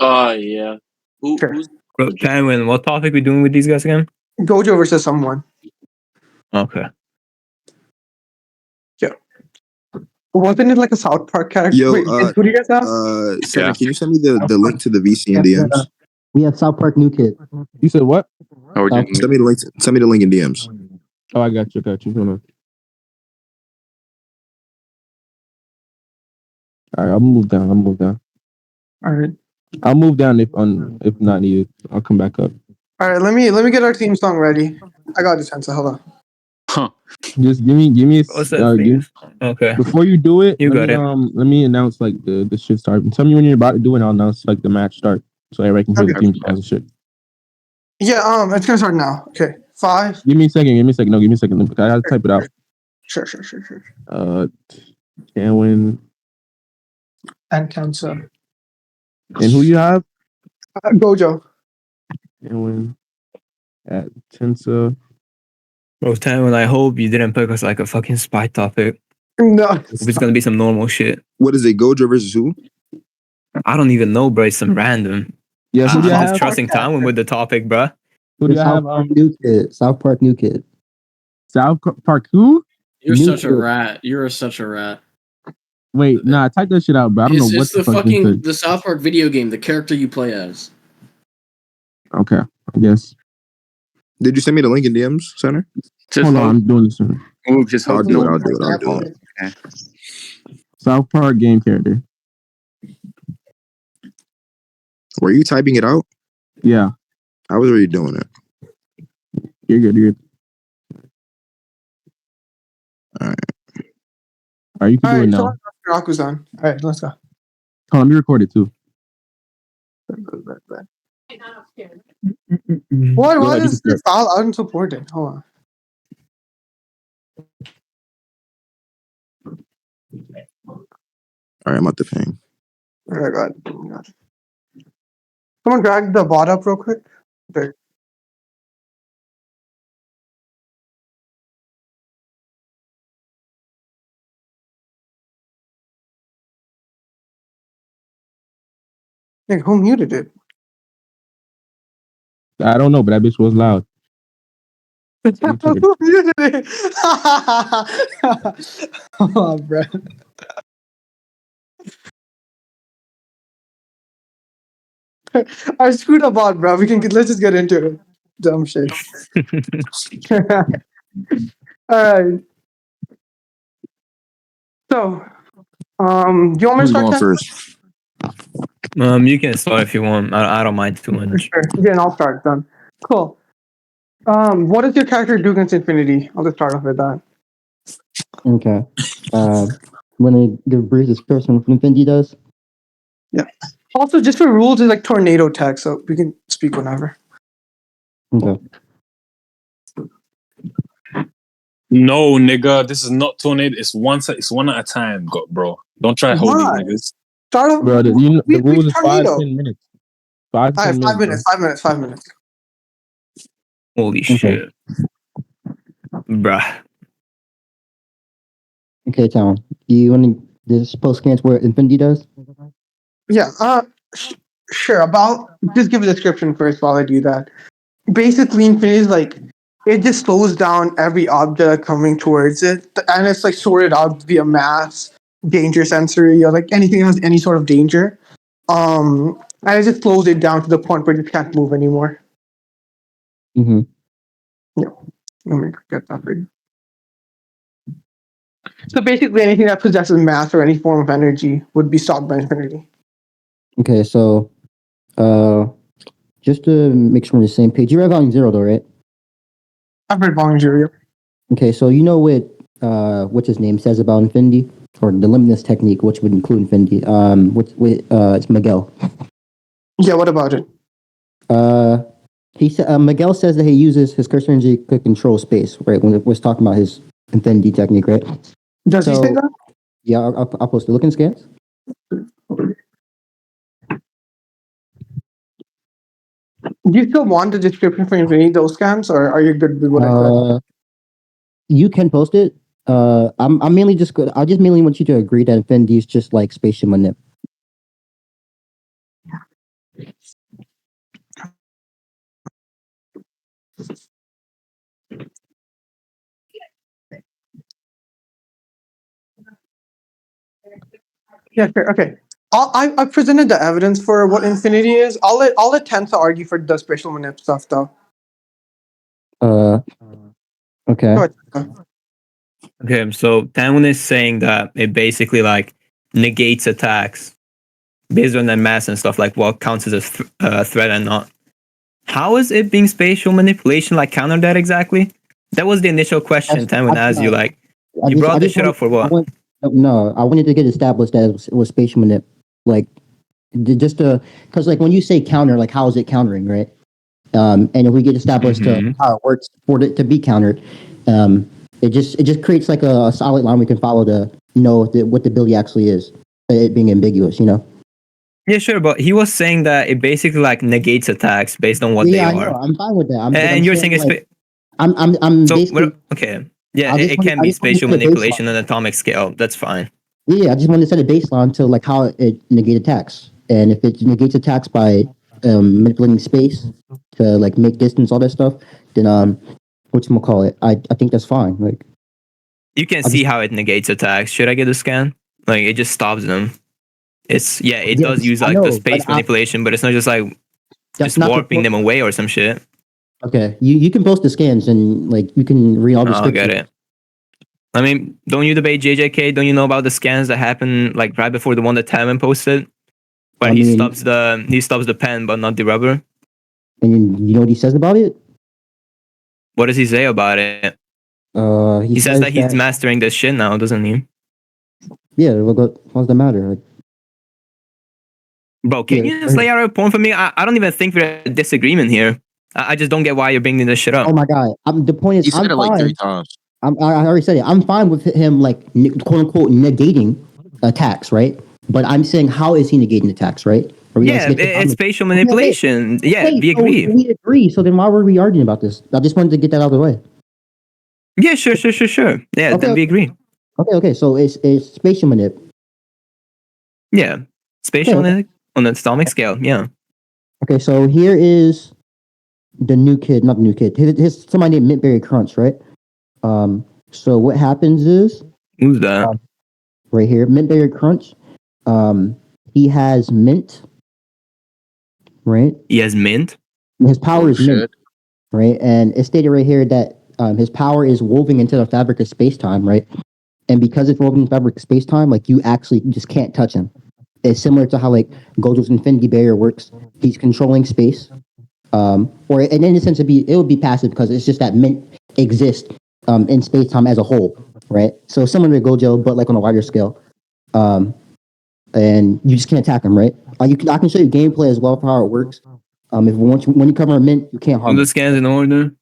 Yeah. Sure. Who's Bro, Tanwin, what topic we doing with these guys again? Gojo versus someone. Okay. Wasn't it like a South Park character? Yo, Wait, who do you guys have? Senna, Yeah. can you send me the link to the VC in DMs? We have South Park New Kid. You said what? Oh, we're doing Send me the link. Send me the link in DMs. Oh, I got you. Hold on. All right, I'll move down. All right. I'll move down if not needed. I'll come back up. All right, let me get our theme song ready. I got this, Tensa. Hold on. Just give me a What's that thing? Okay. before you do it. You let got me, it. Let me announce like the shit start. Tell me when you're about to do it. I'll announce like the match start so everybody can hear the Okay. team songs and shit. Yeah, it's gonna start now. Okay, 5. Give me a second. No, give me a second. I gotta type it out. Sure. Tanwin. And Tensa. And who you have? Gojo. Tanwin at Tensa. Bro, Tanwin, I hope you didn't pick us like a fucking spy topic. No. If it's gonna be some normal shit. What is it? Gojo versus who? I don't even know, bro. It's some random. Yeah, who do you I'm have? trusting Tanwin with the topic, bro. Who do you have? South Park New Kid. South Park who? You're New such a Kid. rat. You're such a rat. Wait, nah, type that shit out, bro. I don't know what It's the fuck you said. the South Park video game, the character you play as. Okay, I guess. Did you send me the link in DMs, Center? Just Hold on, hope. I'm doing this. Soon. Just I'll hope. do it. Okay. South Park game character. Were you typing it out? Yeah, I was already doing it. you're good. All right. All right, you can All do it right, now. so Rakusan. All right, let's go. Hold on, let me record it too. Why ahead, you is can this file unsupported? Hold on. All right, I'm at the thing. Oh my god. Someone drag the bot up real quick. Okay. Hey, who muted it? I don't know, but that bitch was loud. Who muted it? Oh, bro. I screwed up on, bro. Let's just get into it. Dumb shit. All right. So, do you want me to Who's start going that? first? You can start if you want. I don't mind too much. Sure. Then I'll start then. Cool. What does your character do against Infinity? I'll just start off with that. Okay. When I give Breeze his curse when Infinity does. Yeah. Also, just for rules, it's like tornado tech, so we can speak whenever. Okay. No, nigga, this is not tornado. It's one at a time, bro. Don't try hold these Why? niggas. Start off. Bro, the rules is tornado. 5-10 minutes. 5 to All 10 right, 5 minutes. minutes. 5 minutes. Holy shit. Bruh. Okay, Town. Do you want to this post scans where Infinity does? Yeah. Sure. Just give a description first while I do that. Basically, Infinity is like it just slows down every object coming towards it, and it's like sorted out via mass, danger sensory, or like anything that has any sort of danger. And it just slows it down to the point where you can't move anymore. Mm-hmm. Yeah. Let me get that for you. So basically, anything that possesses mass or any form of energy would be stopped by Infinity. Okay, so just to make sure we're on the same page, you read Volume 0 though, right? I've read Volume 0. Okay, so you know what what's his name says about Infinity? Or the limitless technique, which would include Infinity. It's Miguel. Yeah, what about it? He said Miguel says that he uses his cursor energy to control space, right? When it was talking about his Infinity technique, right? Does he say that? Yeah, I'll post it. Look in scans. Do you still want the description for Infinity, those scans, or are you good with what I said? You can post it. I'm mainly just good. I just mainly want you to agree that Infinity is just like Spaceship Manip. Yeah, sure. Okay. I presented the evidence for what infinity is. I'll let Tensa argue for the spatial manip stuff though. Okay. Go ahead, Tensa. Okay, so Tanwin is saying that it basically like negates attacks based on the mass and stuff, like what counts as a threat and not. How is it being spatial manipulation like counter that exactly? That was the initial question Tanwin asked you. Like, you brought this shit up for what? I wanted to get established that it was spatial manip. Like, just because like when you say counter, like how is it countering, right? And if we get established to how it works for it to be countered, it just creates like a solid line we can follow to know what the ability actually is. It being ambiguous, you know. Yeah, sure, but he was saying that it basically like negates attacks based on what they I are. know. I'm fine with that. And you're saying it's like, I'm so basically okay. Yeah, it can be spatial manipulation on an atomic scale. That's fine. Yeah, I just wanted to set a baseline to like how it negates attacks, and if it negates attacks by manipulating space to like make distance, all that stuff, then whatchamacallit, I think that's fine. Like You can see how it negates attacks. Should I get a scan? Like it just stops them. It does use like the space manipulation, but it's not just like just warping them away or some shit. Okay, you can post the scans and like you can read all the I get it. I mean, don't you debate JJK? Don't you know about the scans that happen like right before the one that Tanwin posted, where he stops the pen but not the rubber? And you know what he says about it? What does he say about it? He says that he's mastering this shit now, doesn't he? Yeah, what's the matter? Like, bro, can you just lay out a point for me? I don't even think we're at a disagreement here. I just don't get why you're bringing this shit up. Oh my god! The point is, He said it like 3 times. I already said it. I'm fine with him like quote unquote negating attacks, right? But I'm saying how is he negating attacks, right? Yeah, it's spatial manipulation. Okay. Yeah, we agree. We agree. So then why were we arguing about this? I just wanted to get that out of the way. Yeah, sure. Yeah, then we agree. Okay. So it's spatial manip. Yeah, spatial manip on the atomic scale. Yeah. Okay, so here is the new kid, not the new kid. His somebody named Mintberry Crunch, right? So what happens is who's that? Right here, Mintberry Crunch. He has mint, right? He has mint. His power is mint, right? And it's stated right here that his power is woven into the fabric of space time, right? And because it's woven in the fabric of space time, like you actually just can't touch him. It's similar to how like Gojo's infinity barrier works. He's controlling space, or and in a sense, it would be passive because it's just that mint exists in space time as a whole, right? So similar to Gojo, but like on a wider scale. And you just can't attack him, right? I can show you gameplay as well for how it works. When you cover a mint, you can't harm. The scans in order.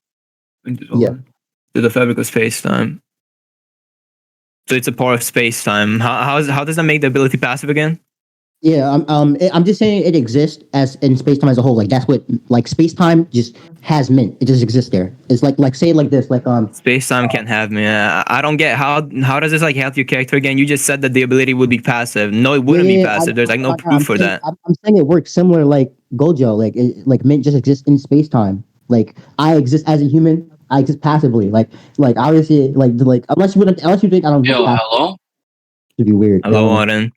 Yeah. To the fabric of space time. So it's a part of space time. How does that make the ability passive again? Yeah, I'm just saying it exists as in space time as a whole. Like that's what like space time just has mint. It just exists there. It's like say it like this, like space time can't have me. I don't get how does this like help your character again? You just said that the ability would be passive. No, it wouldn't be passive. There's like no proof for that. I'm saying it works similar like Gojo. Like mint just exists in space time. Like I exist as a human. I exist passively. Like obviously like unless you think I don't. Yo, hello. It'd be weird. Hello, Auden.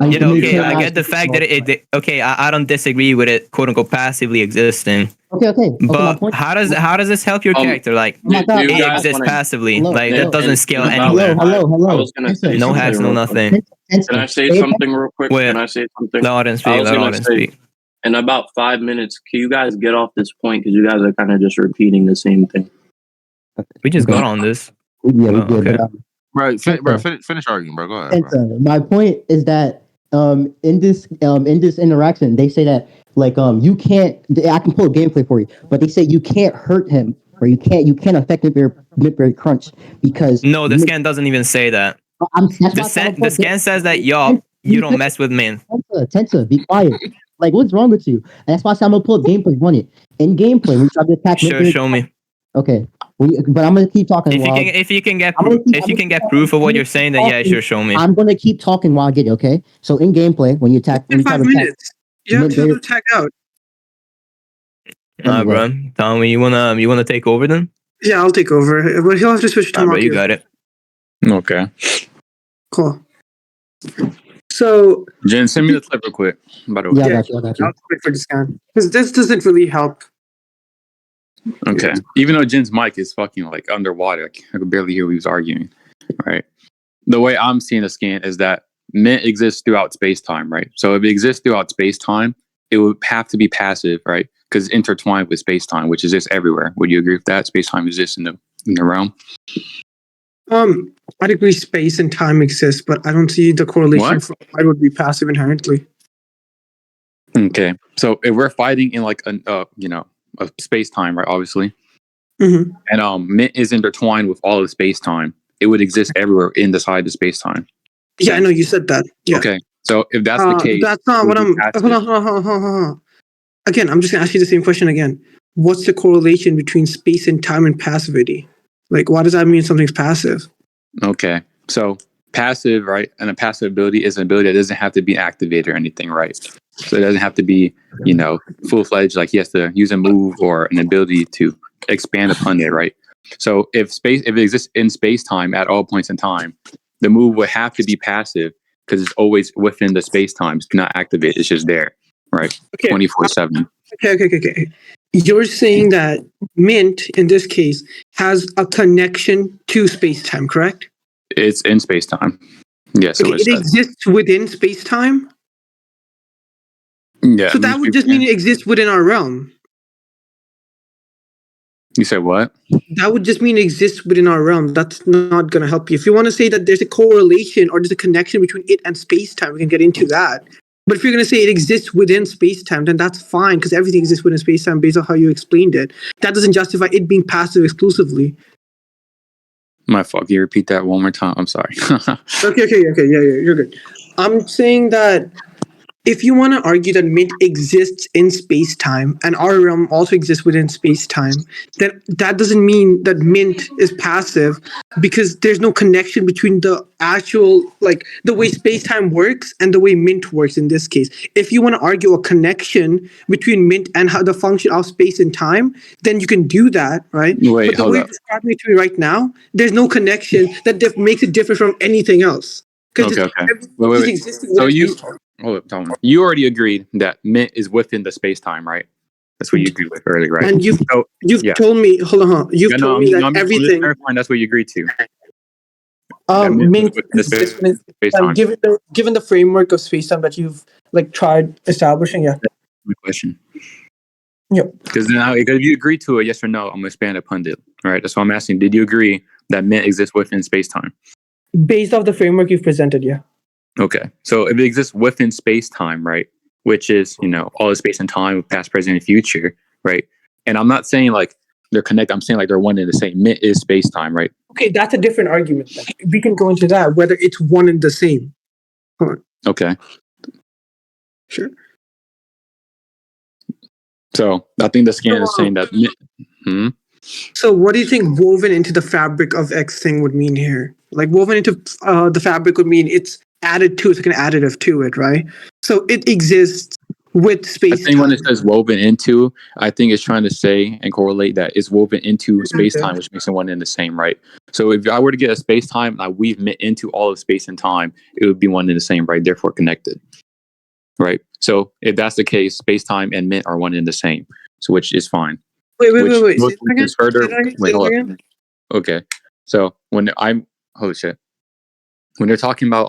Yeah, okay, I get the fact that it okay, I don't disagree with it, quote unquote, passively existing. Okay. But how does this help your character? Like it exists passively. Like that doesn't scale anywhere. Hello. I was gonna say no hacks, no nothing. Can I say something real quick? Can I say something? Let Auden speak. In about 5 minutes, can you guys get off this point? Because you guys are kind of just repeating the same thing. We just got on this. Yeah, we did. Okay. Finish arguing, bro. Go ahead. Bro. My point is that in this interaction, they say that like you can't. I can pull a gameplay for you, but they say you can't hurt him or you can't affect Mintberry Crunch because no, the scan doesn't even say that. The scan says that you don't mess with mint. Tensa, be quiet. Like what's wrong with you? And that's why I said I'm gonna pull up gameplay. Run it in gameplay. We try to attack. Sure, show me. Okay, but I'm gonna keep talking. If you can get proof of what you're saying, then yeah, sure, show me. I'm gonna keep talking while I get it. Okay, so in gameplay, when you attack, in 5 minutes, you have to attack out. Nah, bro. Tommy, you wanna take over then? Yeah, I'll take over, but he'll have to switch to Tamakii. Bro, you got it. Okay. Cool. So Jen, send me the clip real quick. By the way. Yeah, I got you. I'll wait for the scan because this doesn't really help. Okay. Even though Jen's mic is fucking like underwater, I could barely hear what he was arguing. Right. The way I'm seeing the scan is that mint exists throughout space time, right? So if it exists throughout space time, it would have to be passive, right? Because it's intertwined with space time, which exists everywhere. Would you agree with that? Space time exists in the realm. I'd agree space and time exist, but I don't see the correlation What? for why it would be passive inherently. Okay. So if we're fighting in like a space time, right? Obviously. Mm-hmm. And mint is intertwined with all of space time. It would exist everywhere inside the space time. Yeah, I know you said that. Yeah. Okay. So if that's the case, that's not what I'm. Hold on. Again, I'm just gonna ask you the same question again. What's the correlation between space and time and passivity? Like, why does that mean something's passive? Okay. So passive, right? And a passive ability is an ability that doesn't have to be activated or anything, right? So it doesn't have to be, full-fledged, like he has to use a move or an ability to expand upon it, right? So if it exists in space-time at all points in time, the move would have to be passive because it's always within the space-time. It's not activated. It's just there, right? Okay. 24/7. Okay. You're saying that mint, in this case, has a connection to space-time, correct? It's in space-time. Yes, Okay, it exists within space-time? Yeah. So that would just mean it exists within our realm. You said what? That would just mean it exists within our realm. That's not going to help you. If you want to say that there's a correlation or there's a connection between it and space-time, we can get into that. But if you're going to say it exists within space-time, then that's fine because everything exists within space-time based on how you explained it. That doesn't justify it being passive exclusively. My fault. Can you repeat that one more time? I'm sorry. Okay. Yeah, you're good. I'm saying that if you want to argue that mint exists in space-time and our realm also exists within space-time, then that doesn't mean that mint is passive because there's no connection between the actual, like, the way space-time works and the way mint works in this case. If you want to argue a connection between mint and how the function of space and time, then you can do that, right? Wait, but the hold way up. you're describing it to me right now, there's no connection that makes it different from anything else. Okay. Wait. So hold up, Tom. You already agreed that mint is within the space time, right? That's what you agreed with earlier, right? And you've told me, hold on. You've told me that everything. That's what you agreed to. Mint given the framework of space-time that you've tried establishing, yeah. My question. Yep. Because now, if you agree to it, yes or no, I'm gonna expand upon it. Right. That's what I'm asking. Did you agree that mint exists within space time? Based off the framework you've presented, yeah. Okay. So if it exists within space time, right, which is, all the space and time, past, present, and future, right? And I'm not saying like they're connected. I'm saying like they're one and the same. Mint is space time, right? Okay, that's a different argument then. We can go into that, whether it's one and the same. Hold on. Okay. Sure. So I think the scan is saying that. So what do you think woven into the fabric of X thing would mean here? Like woven into the fabric would mean it's added to, it's like an additive to it, right? So it exists with space. I think when it says woven into, I think it's trying to say and correlate that it's woven into space time, which makes it one and the same, right? So if I were to get a space time and I weave mint into all of space and time, it would be one and the same, right? Therefore connected, right? So if that's the case, space time and mint are one and the same, so which is fine. Wait. Wait, hold up. Okay. So when when they're talking about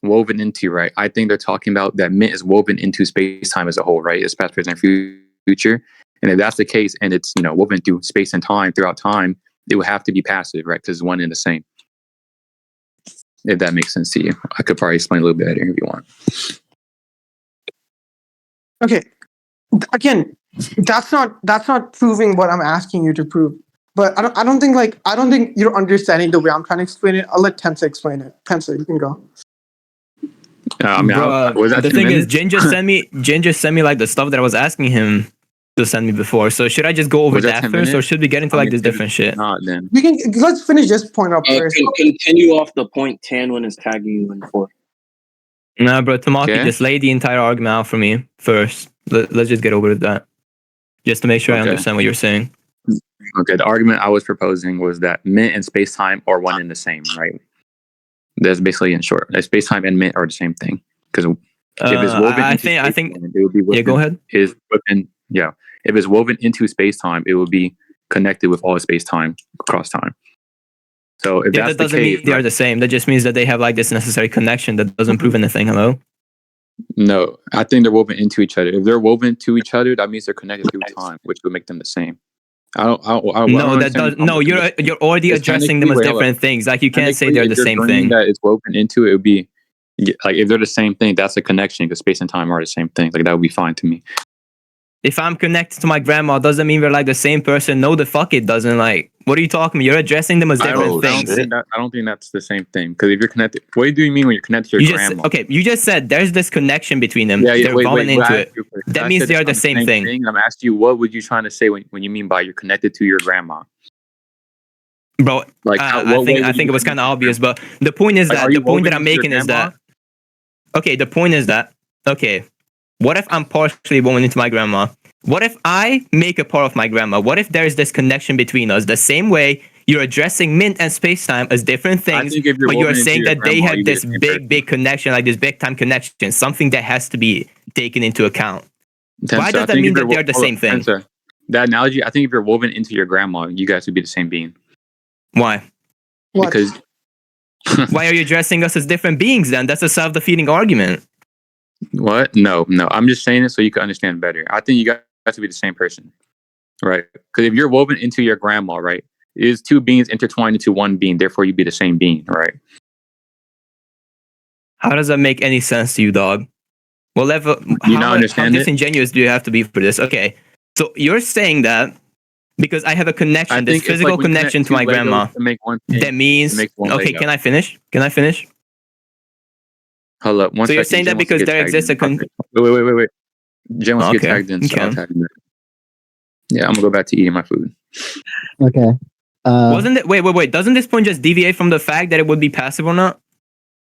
woven into, right? I think they're talking about that mint is woven into space time as a whole, right? It's past, present, future. And if that's the case, and it's woven through space and time throughout time, it would have to be passive, right? Because it's one and the same. If that makes sense to you, I could probably explain a little bit better if you want. Okay. Again, that's not proving what I'm asking you to prove. But I don't think you're understanding the way I'm trying to explain it. I'll let Tensa explain it. Tensa, you can go. The thing is, Jen just sent me like the stuff that I was asking him to send me before. So should I just go over that first, or should we get into like this different shit? Then let's finish this point up first. Continue off the point Tanwin is tagging you in for. Nah, bro, Tamakii, just lay the entire argument out for me first. Let's just get over with that, just to make sure I understand what you're saying. Okay, the argument I was proposing was that mint and space-time are one and the same, right? That's basically in short. Space-time and mint are the same thing. Because if it's woven I into think space-time, it would be within, yeah. Go ahead. is within, yeah. If it's woven into space time, it would be connected with all space time across time. So if Yeah, that's that doesn't the mean case, they are the same. That just means that they have like this necessary connection that doesn't prove anything. Hello. no, I think they're woven into each other. If they're woven to each other, that means they're connected through time, which would make them the same. I don't No, that understand does no. You're already It's addressing them as technically- wait, hold different things. Like you can't say Technically, they're if the you're same agreeing thing. that it's woven into it, would be like if they're the same thing, that's a connection because space and time are the same thing. Like that would be fine to me. If I'm connected to my grandma, doesn't mean we're like the same person. No, the fuck it doesn't. Like, what are you talking about? You're addressing them as different things. I don't think that's the same thing. Because if you're connected, what do you mean when you're connected to your grandma? You just said there's this connection between them. Yeah, they're evolving into it. That means they are the same thing. I'm asking you, what would you trying to say when you mean by you're connected to your grandma? Bro, like I think it was kind of obvious, but the point is that the point that I'm making is that the point is that what if I'm partially woven into my grandma? What if I make a part of my grandma? What if there's this connection between us? The same way you're addressing mint and space-time as different things, but you're saying that they have this big connection, like this big-time connection, something that has to be taken into account. Why does that mean that they're the same thing? That analogy, I think if you're woven into your grandma, you guys would be the same being. Why? Because why are you addressing us as different beings then? That's a self-defeating argument. What? No. I'm just saying it so you can understand better. I think you guys have to be the same person, right? Because if you're woven into your grandma, right, it is two beings intertwined into one being. Therefore, you'd be the same being, right? How does that make any sense to you, dog? Well, how disingenuous do you have to be for this? Okay, so you're saying that because I have a connection, this physical connection to my grandma. That means okay. Can I finish? Hold up. So you're saying that because there exists a wait. Jen wants to get tagged in, so I'll tag him. Yeah, I'm gonna go back to eating my food. Okay. Wasn't it? Wait. Doesn't this point just deviate from the fact that it would be passive or not?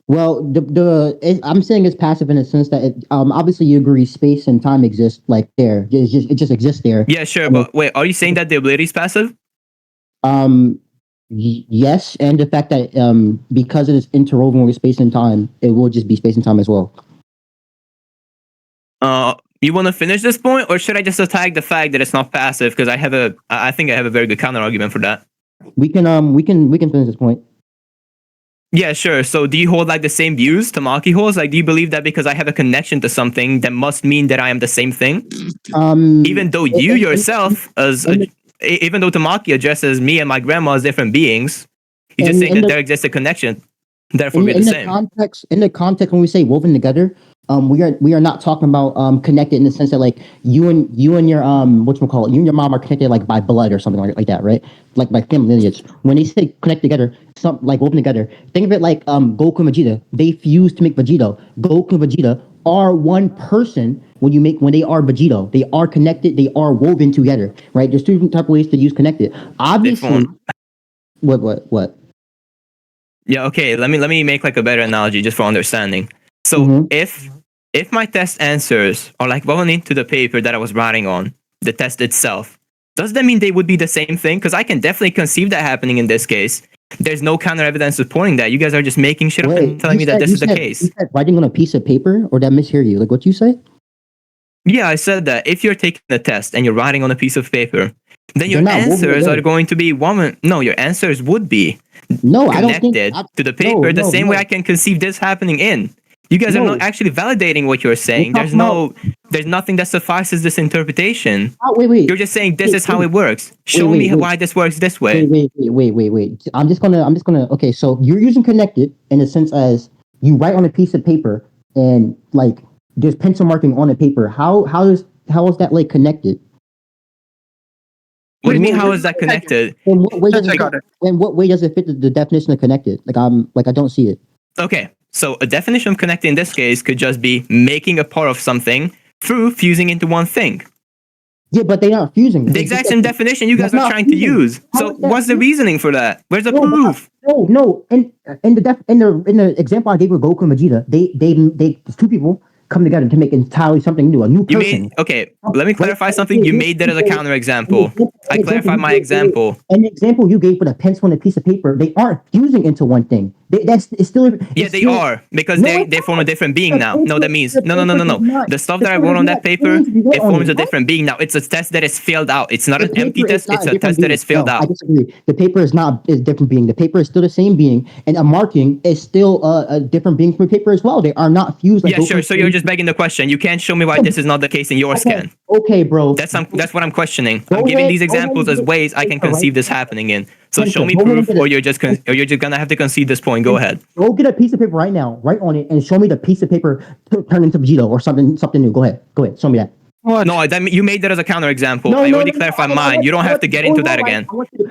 Well, I'm saying it's passive in the sense that obviously you agree space and time exist like there. It just exists there. Yeah, sure. But wait, are you saying that the ability is passive? Yes, and the fact that because it is interwoven with space and time, it will just be space and time as well. You want to finish this point, or should I just attack the fact that it's not passive? Because I think I have a very good counter argument for that. We can finish this point. Yeah, sure. So do you hold like the same views Tamakii holds? Like, do you believe that because I have a connection to something, that must mean that I am the same thing? Even though you yourself, even though Tamakii addresses me and my grandma as different beings, you just saying that there exists a connection, therefore we're the same. In the context when we say woven together, we are not talking about connected in the sense that like you and your you and your mom are connected like by blood or something like that, right? Like by family lineage. When they say connect together, something like woven together, think of it like Goku and Vegeta. They fuse to make Vegito. Goku and Vegeta are one person when they are Vegito. They are connected, they are woven together, right? There's two different type of ways to use connected. Obviously what? Yeah, okay. Let me make like a better analogy just for understanding. So if my test answers are like woven into the paper that I was writing on, the test itself, does that mean they would be the same thing? Because I can definitely conceive that happening in this case. There's no counter evidence supporting that. You guys are just making shit up and telling me that this is the case. You said writing on a piece of paper, or did I mishear you? Like what you say? Yeah, I said that if you're taking a test and you're writing on a piece of paper, then your answers are going to be woven. No, your answers would be connected to the paper the same way I can conceive this happening in. You guys are not actually validating what you're saying. There's nothing that suffices this interpretation. Wait. You're just saying this is how it works. Show me why this works this way. Wait. I'm just gonna. Okay, so you're using connected in a sense as you write on a piece of paper and like there's pencil marking on the paper. How is that like connected? What do you mean? How is that connected? In what way does it fit the definition of connected? I don't see it. Okay. So a definition of connected in this case could just be making a part of something through fusing into one thing. Yeah, but they aren't fusing. The exact same definition you guys are trying to use. So what's the reasoning for that? Where's the proof? No. In the example I gave with Goku and Vegeta, they two people come together to make entirely something new, a new person. Let me clarify something. You made that as a counterexample. I clarified my example. An example you gave with a pencil and a piece of paper, they aren't fusing into one thing. It's still. Yeah, they are, because they form a different being now. No, that means no. The stuff that I wrote on that paper, it forms a different being now. It's a test that is filled out. It's not an empty test. It's a test that is filled out. I disagree. The paper is not a different being. The paper is still the same being, and a marking is still a different being from the paper as well. They are not fused. Yeah, sure. So you're just begging the question. You can't show me why this is not the case in your scan. Okay, bro. That's what I'm questioning. I'm giving these examples as ways I can conceive this happening in. So show me proof, or you're just gonna have to concede this point. Go ahead. Go get a piece of paper right now, write on it, and show me the piece of paper turned into Vegito or something new. Go ahead. Show me that. No, you made that as a counterexample. I already clarified mine. You don't have to get into that again.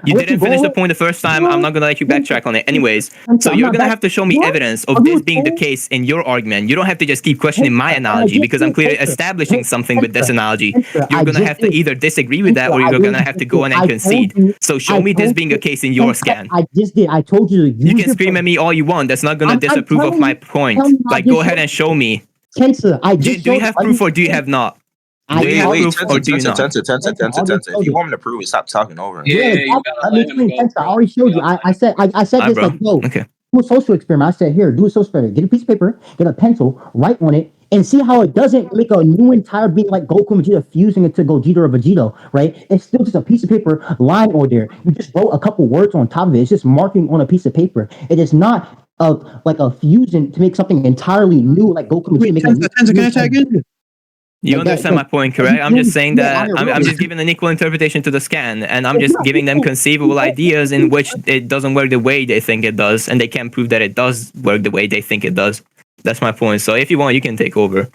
You didn't finish the point the first time. I'm not gonna let you backtrack on it. Anyways, so you're gonna have to show me evidence of this being the case in your argument. You don't have to just keep questioning my analogy, because I'm clearly establishing something with this analogy. You're gonna have to either disagree with that, or you're gonna have to go in and concede. So show me this being a case in your scan. I just did. I told you. You can scream at me all you want. That's not gonna disapprove of my point. Like, go ahead and show me. Tensa, do you have proof or do you have not? Tensa. If you want me to prove it, stop talking over him. I already showed you. I said this like, no. Okay. Do a social experiment. I said, here, do a social experiment. Get a piece of paper, get a pencil, write on it, and see how it doesn't make a new entire being like Goku and Vegeta fusing into Gogeta or Vegito, right? It's still just a piece of paper lying over there. You just wrote a couple words on top of it. It's just marking on a piece of paper. It is not like a fusion to make something entirely new, like Goku and Vegeta. Tensa, can I tag in? You understand my point, correct? I'm just saying that I'm just giving an equal interpretation to the scan, and I'm just giving them conceivable ideas in which it doesn't work the way they think it does, and they can't prove that it does work the way they think it does. That's my point. So if you want, you can take over.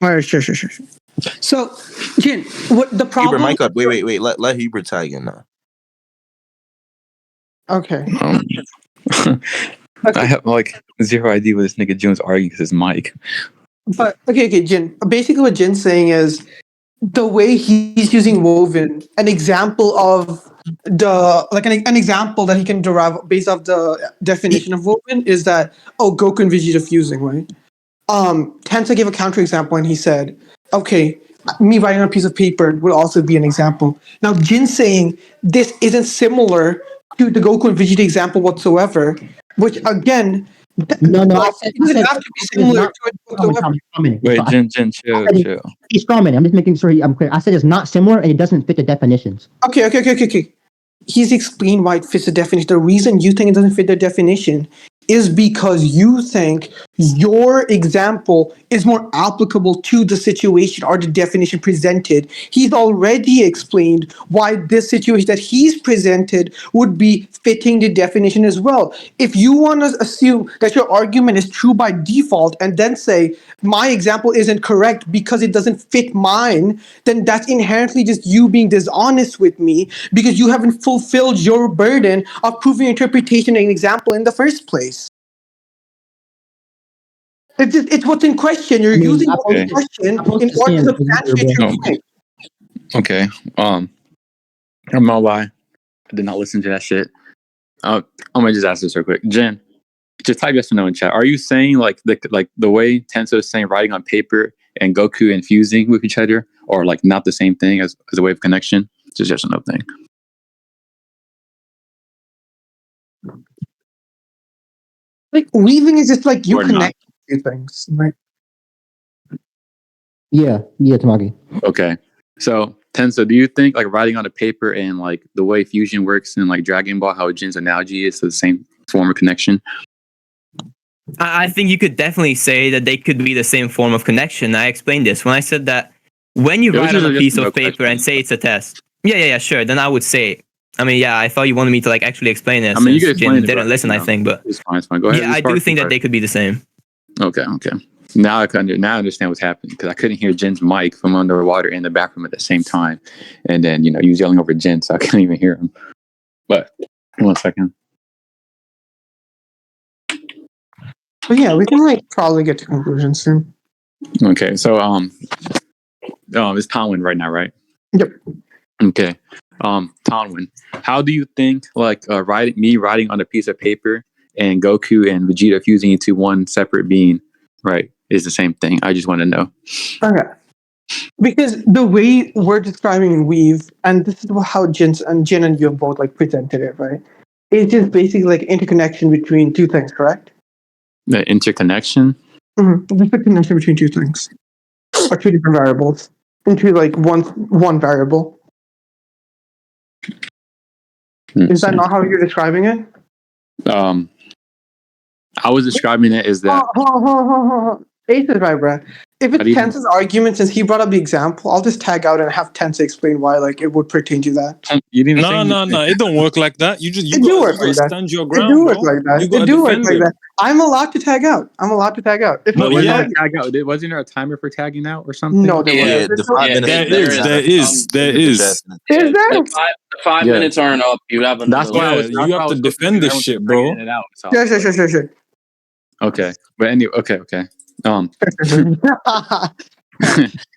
All right, sure. So, Jin, what the problem? Hubert, mic up. Wait. Let Hubert tag in now. Okay. I have like zero idea what this nigga Jones arguing because his mic. But okay, Jin. Basically, what Jin's saying is the way he's using woven, an example of an example that he can derive based off the definition of woven is that Goku and Vegeta fusing, right? Tensa gave a counterexample and he said, okay, me writing on a piece of paper would also be an example. Now, Jin's saying this isn't similar to the Goku and Vegeta example whatsoever, which again. No, I said it doesn't have to be similar to it whatsoever. Wait, Jin, chill. He's strawman. I'm just making sure I'm clear. I said it's not similar and it doesn't fit the definitions. Okay. He's explained why it fits the definition. The reason you think it doesn't fit the definition is because you think your example is more applicable to the situation or the definition presented. He's already explained why this situation that he's presented would be fitting the definition as well. If you want to assume that your argument is true by default and then say, my example isn't correct because it doesn't fit mine, then that's inherently just you being dishonest with me because you haven't fulfilled your burden of proving interpretation and example in the first place. It's what's in question. You're using what's in question in order to substantiate your point. Okay. I'm not lie. I did not listen to that shit. I'm gonna just ask this real quick. Jen, just type yes or no in chat. Are you saying like the way Tensa is saying writing on paper and Goku and fusing with each other, or like not the same thing as a way of connection? Just yes or no thing. Like weaving is just like you connect two things, right? Yeah, Tamakii. Okay. So Tensa, do you think like writing on a paper and like the way fusion works in like Dragon Ball, how Jin's analogy is to the same form of connection? I think you could definitely say that they could be the same form of connection. I explained this when I said that when you write on a piece of paper and say it's a test. Yeah, sure. Then I would say. I mean, yeah, I thought you wanted me to like actually explain it. I mean, you could explain Jin didn't listen, I think, but it's fine. Go ahead. Yeah, I do think that they could be the same. Okay. Now I understand what's happening because I couldn't hear Jin's mic from underwater in the back room at the same time, and then he was yelling over Jin, so I couldn't even hear him. But 1 second. But yeah, we can probably get to conclusions soon. Okay, so it's Tanwin right now, right? Yep. Okay. Tanwin, how do you think writing on a piece of paper and Goku and Vegeta fusing into one separate being, right, is the same thing? I just want to know. Okay. Because the way we're describing weave, and this is how Jin and you have both presented it, right, is just basically like interconnection between two things, correct? The interconnection. Mm-hmm. Just a connection between two things, or two different variables into like one variable. Is that not how you're describing it? I was describing it as that. Ace is right, Brad. If it's Tensa's argument, since he brought up the example, I'll just tag out and have Tensa explain why like it would pertain to that. No, it don't work like that. You gotta stand your ground, It do bro. work like that. You gotta It do work defend like it. that. I'm allowed to tag out. If No, it's yeah. Tag out. Wasn't there a timer for tagging out or something? No, there wasn't. The 5 minutes. There is. The 5 minutes aren't up. You have another. That's why you have to defend this shit, bro. Sure. Okay, but anyway, okay. Anyway,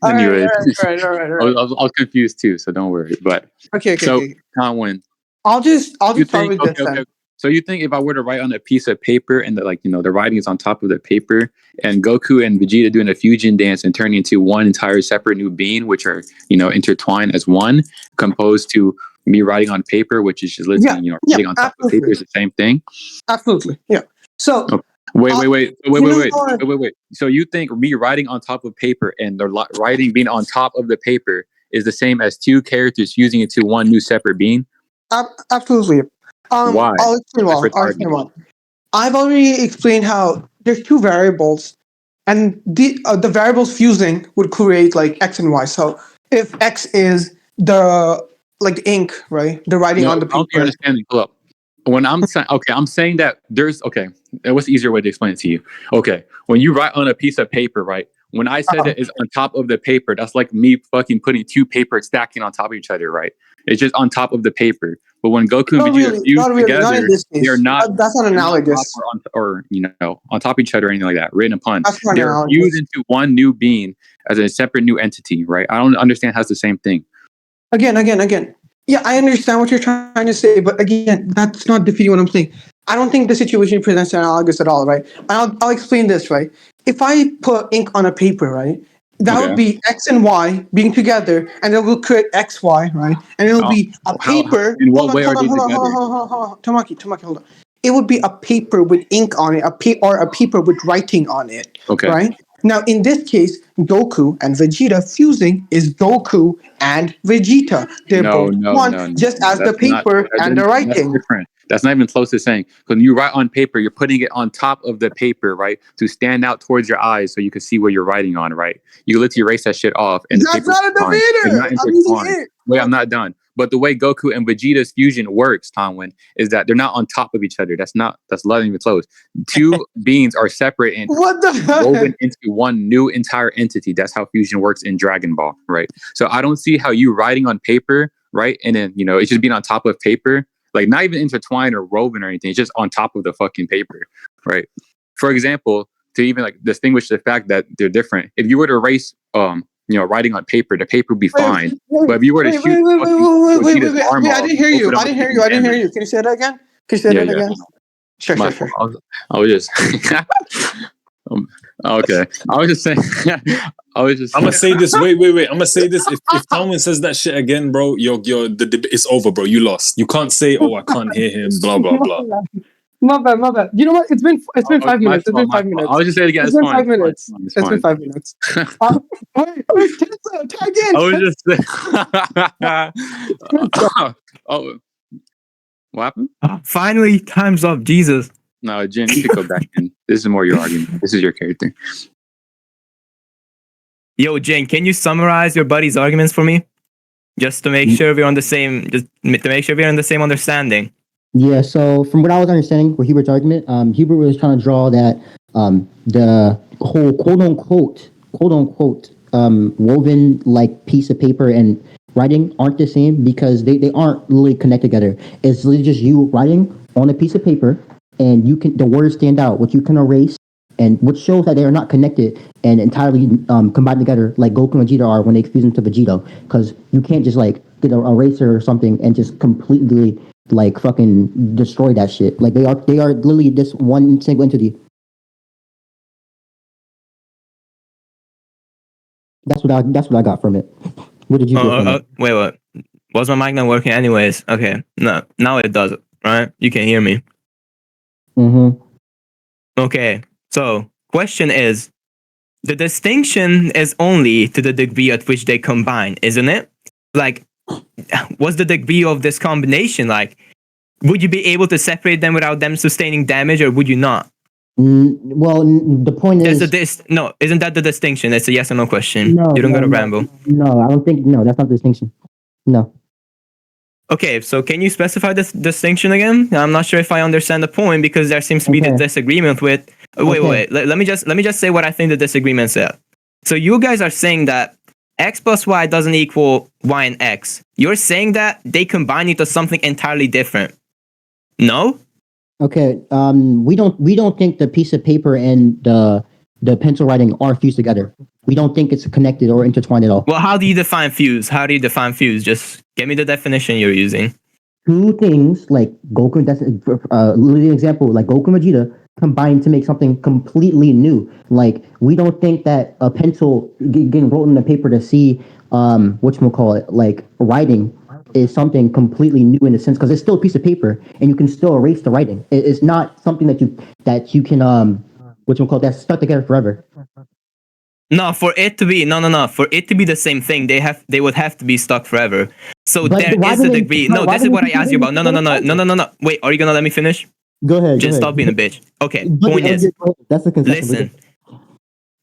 Anyways, all right. I was confused too, so don't worry. But Okay. Tanwin, I'll just you start think with this then. okay. So you think if I were to write on a piece of paper and the writing is on top of the paper, and Goku and Vegeta doing a fusion dance and turning into one entire separate new being, which are intertwined as one, composed to me writing on paper, which is just literally writing on top of paper is the same thing. Absolutely, yeah. So. Okay. Wait. So you think me writing on top of paper and the writing being on top of the paper is the same as two characters fusing into one new separate being? Absolutely. Why? I'll explain why. I've already explained how there's two variables, and the variables fusing would create like X and Y. So if X is the ink, right? The writing on the paper. I don't understand. Hold up. When I'm saying that there's what's the easier way to explain it to you? Okay, when you write on a piece of paper, right? When I said that it's on top of the paper, that's like me fucking putting two paper stacking on top of each other, right? It's just on top of the paper. But when Goku and Vegeta fuse together, they're not. That's not analogous. Or on top of each other or anything like that. Written upon. They're analogous. fused into one new being as a separate new entity, right? I don't understand how it's the same thing. Again. Yeah, I understand what you're trying to say, but again, that's not defeating what I'm saying. I don't think the situation presents analogous at all, right? I'll explain this, right? If I put ink on a paper, right, that would be X and Y being together, and it will create XY, right? And it'll be a paper. In what way are they together? Tamaki, hold on. It would be a paper with ink on it, or a paper with writing on it, right? Now, in this case, Goku and Vegeta fusing is Goku and Vegeta. They're both one, just as the paper and the writing. That's different. That's not even close to saying. When you write on paper, you're putting it on top of the paper, right? To stand out towards your eyes so you can see what you're writing on, right? You literally erase that shit off. And that's not a debater. Wait, I'm not done. But the way Goku and Vegeta's fusion works, Tanwin, is that they're not on top of each other. That's not even close. Two beings are separate and woven into one new entire entity. That's how fusion works in Dragon Ball, right? So I don't see how you writing on paper, right? And then, it's just being on top of paper, like not even intertwined or woven or anything. It's just on top of the fucking paper, right? For example, to even like distinguish the fact that they're different, if you were to erase, writing on paper, the paper would be fine. But if you were to shoot Vegeta's arm off, I didn't hear you. Can you say that again? Again? Sure. I was just okay. I was just saying. I'm gonna say this. Wait. I'm gonna say this. If Tanwin says that shit again, bro, it's over, bro. You lost. You can't say, "Oh, I can't hear him." Blah blah blah. My bad. You know what? It's been 5 minutes. It's been 5 minutes. I'll just say it again. It's been 5 minutes. It's been 5 minutes. Wait, Tensa, tag in. I was just saying. Oh, what happened? Finally, time's up. Jesus. No, Jin, you could go back in. This is more your argument. This is your character. Yo, Jane, can you summarize your buddy's arguments for me? Just to make sure we're on the same, understanding. Yeah, so from what I was understanding with Hubert's argument, Hubert was trying to draw that the whole quote unquote woven like piece of paper and writing aren't the same because they aren't really connected together. It's literally just you writing on a piece of paper and the words stand out, which you can erase, and which shows that they are not connected and entirely combined together like Goku and Vegeta are when they fuse into Vegito, because you can't just like get an eraser or something and just completely like fucking destroy that shit. Like they are literally just one single entity. That's what I got from it. What did you get from it? Wait, what? Was my mic not working anyways? Okay, no, now it does. right? You can hear me. Mm-hmm. Okay. So, question is, the distinction is only to the degree at which they combine, isn't it? Like, what's the degree of this combination? Like, would you be able to separate them without them sustaining damage, or would you not? Well, the point is, no, isn't that the distinction? It's a yes or no question. no, You don't no, gotta no, ramble. No, I don't think. No, that's not the distinction. No. Okay, so can you specify this distinction again? I'm not sure if I understand the point because there seems to be the disagreement with. Wait. Let me just say what I think the disagreement said. So you guys are saying that x plus y doesn't equal y and x. You're saying that they combine into something entirely different. No? Okay. We don't think the piece of paper and the pencil writing are fused together. We don't think it's connected or intertwined at all. Well, how do you define fuse? Just give me the definition you're using. Two things like Goku. That's literally an example. Like Goku and Vegeta combined to make something completely new. Like we don't think that a pencil getting rolled in the paper to see whatchamacallit, like writing is something completely new in a sense because it's still a piece of paper and you can still erase the writing. It's not something that you can whatchamacallit, that's stuck together forever. No, for it to be the same thing, they would have to be stuck forever. So But there is a degree. No, this is what I asked you about. No. Wait, are you gonna let me finish? Go ahead. Just stop being a bitch. Okay. Point is, that's a concession.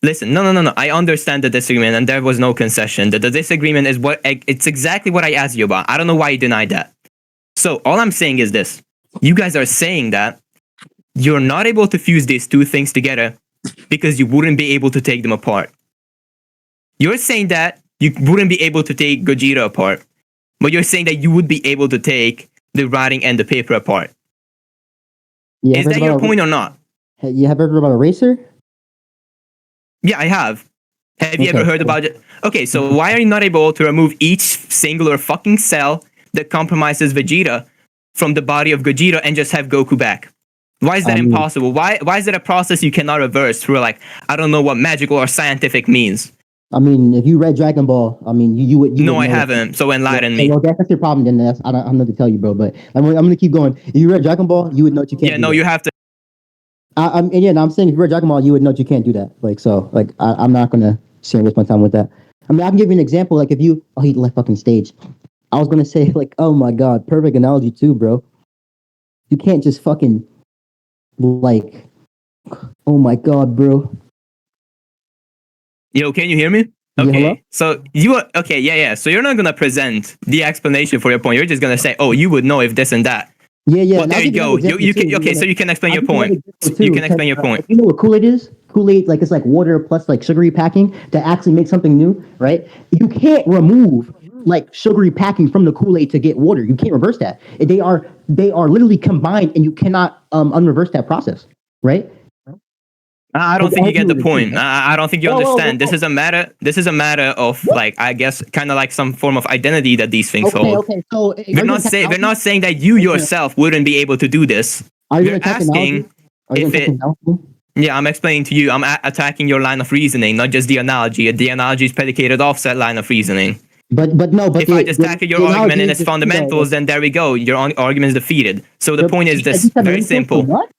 Listen. No. I understand the disagreement, and there was no concession. The disagreement is it's exactly what I asked you about. I don't know why you denied that. So all I'm saying is this: you guys are saying that you're not able to fuse these two things together because you wouldn't be able to take them apart. You're saying that you wouldn't be able to take Gogeta apart, but you're saying that you would be able to take the writing and the paper apart. Yeah, is that your point or not? You have ever heard about a eraser? Yeah, I have. Have you ever heard about it? Okay, so why are you not able to remove each singular fucking cell that compromises Vegeta from the body of Gogeta and just have Goku back? Why is that impossible? Why is it a process you cannot reverse through, like, I don't know what magical or scientific means? I mean, if you read Dragon Ball, I mean, you would. No, I haven't. So enlighten me. Well, that's your problem. Then I don't know to tell you, bro. But I'm gonna keep going. If you read Dragon Ball, you would know you can't. Yeah, no, you have to. I'm saying if you read Dragon Ball, you would know you can't do that. Like so, like I'm not gonna sit and waste my time with that. I mean, I can give you an example. Like if you, he left fucking stage. I was gonna say like, oh my god, perfect analogy too, bro. You can't just fucking like, oh my god, bro. Yo, can you hear me? Okay, so you are okay. Yeah. So you're not gonna present the explanation for your point. You're just gonna say, "Oh, you would know if this and that." Yeah. Well, there you go. You can. Okay, so you can explain your point. You can explain your point. You know what Kool-Aid is? Kool-Aid, like it's like water plus like sugary packing to actually make something new, right? You can't remove like sugary packing from the Kool-Aid to get water. You can't reverse that. They are literally combined, and you cannot unreverse that process, right? I don't think you get the point. I don't think you understand. This is a matter of like, I guess, kind of like some form of identity that these things hold. Okay. So we're not saying that you yourself wouldn't be able to do this. You're asking if it. Yeah, I'm explaining to you. I'm attacking your line of reasoning, not just the analogy. The analogy is predicated off that line of reasoning. But if I just tackle your argument in its fundamentals, then there we go. Your argument is defeated. So the point is this: very simple. What?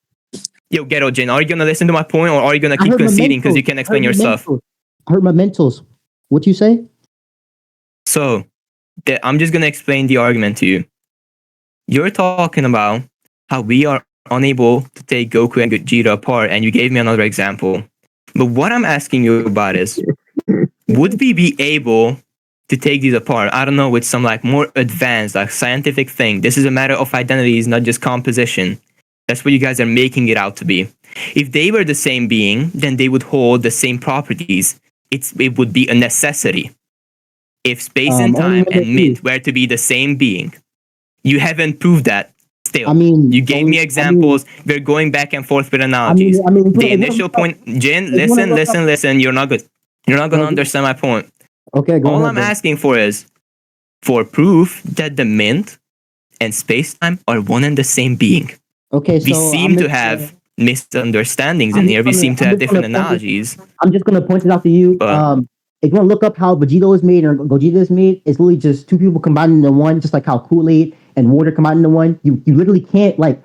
Yo, Ghetto Jin, are you gonna listen to my point or are you gonna keep conceding because you can explain your stuff? I heard my mentals. What you say? So, I'm just gonna explain the argument to you. You're talking about how we are unable to take Goku and Gogeta apart, and you gave me another example. But what I'm asking you about is, would we be able to take these apart? I don't know, with some like more advanced, like scientific thing. This is a matter of identities, not just composition. That's what you guys are making it out to be. If they were the same being, then they would hold the same properties. It would be a necessity. If space and time and myth were to be the same being, you haven't proved that still. I mean, you gave me examples. We're going back and forth with analogies. The initial point, Jin, listen. You're not good. You're not going to understand my point. Okay, go ahead. All I'm asking for is for proof that the myth and space-time are one and the same being. Okay, so we seem to have misunderstandings in here. We seem to have different analogies. I'm just going to point it out to you. If you want to look up how Vegeta is made or Gogeta is made, it's literally just two people combined into one, just like how Kool-Aid and water come out into one, you literally can't like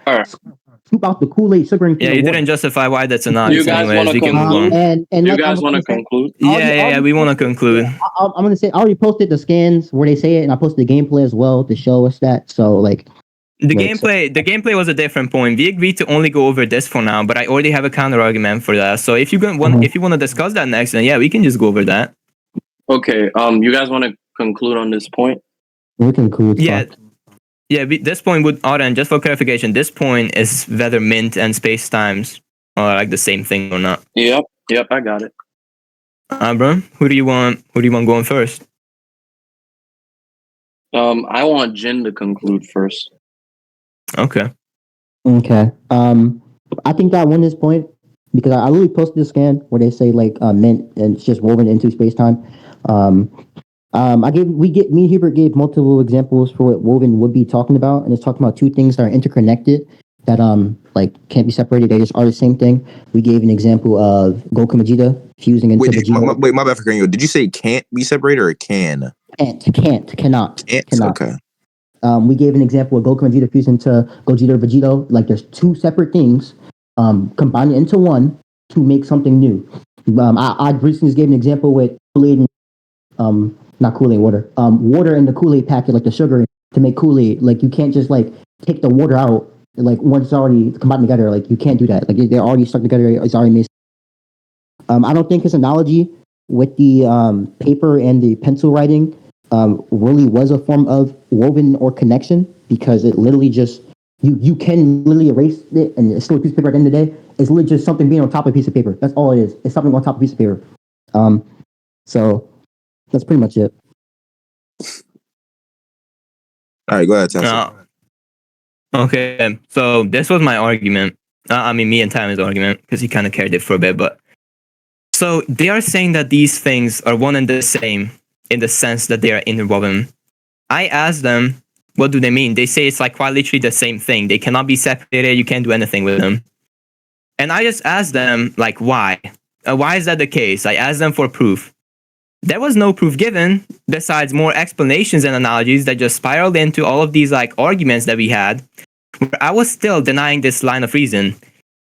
scoop out the Kool-Aid, sugar, and Yeah, you didn't justify why that's an obvious. Anyways, we can move on. And you like, guys want to conclude? Yeah, we want to conclude. I'm gonna say I already posted the scans where they say it, and I posted the gameplay as well to show us that. So like. The gameplay was a different point. We agreed to only go over this for now, but I already have a counter argument for that. So if you want to discuss that next, then yeah, we can just go over that. Okay. You guys want to conclude on this point? We can conclude. Yeah. This point would Auden, just for clarification, this point is whether mint and space times are like the same thing or not. Yep. I got it. Bro, who do you want going first? I want Jin to conclude first. Okay. I think that I won this point because I literally posted the scan where they say like mint and it's just woven into space time. Me and Hubert gave multiple examples for what woven would be talking about, and it's talking about two things that are interconnected that like can't be separated. They just are the same thing. We gave an example of Goku and Vegeta fusing into Vegeta. My bad for you. Did you say can't be separated or can? Cannot. Okay. We gave an example of Goku and Vegeta fusing into Gogeta or Vegito. Like there's two separate things combined into one to make something new. I recently just gave an example with Kool-Aid and not Kool-Aid, water. Water in the Kool-Aid packet, like the sugar to make Kool-Aid. Like you can't just like take the water out like once it's already combined together. Like you can't do that. Like they're already stuck together. It's already made. I don't think his analogy with the paper and the pencil writing really was a form of woven or connection, because it literally just you can literally erase it and it's still a piece of paper at the end of the day. It's literally just something being on top of a piece of paper. That's all it is. It's something on top of a piece of paper. So that's pretty much it. All right, go ahead, Tensa. Okay, so this was my argument. Me and Tammy's argument, because he kind of carried it for a bit. But so they are saying that these things are one and the same in the sense that they are interwoven. I asked them, what do they mean? They say it's like quite literally the same thing. They cannot be separated. You can't do anything with them. And I just asked them, like, why? Why is that the case? I asked them for proof. There was no proof given, besides more explanations and analogies that just spiraled into all of these like arguments that we had, where I was still denying this line of reason.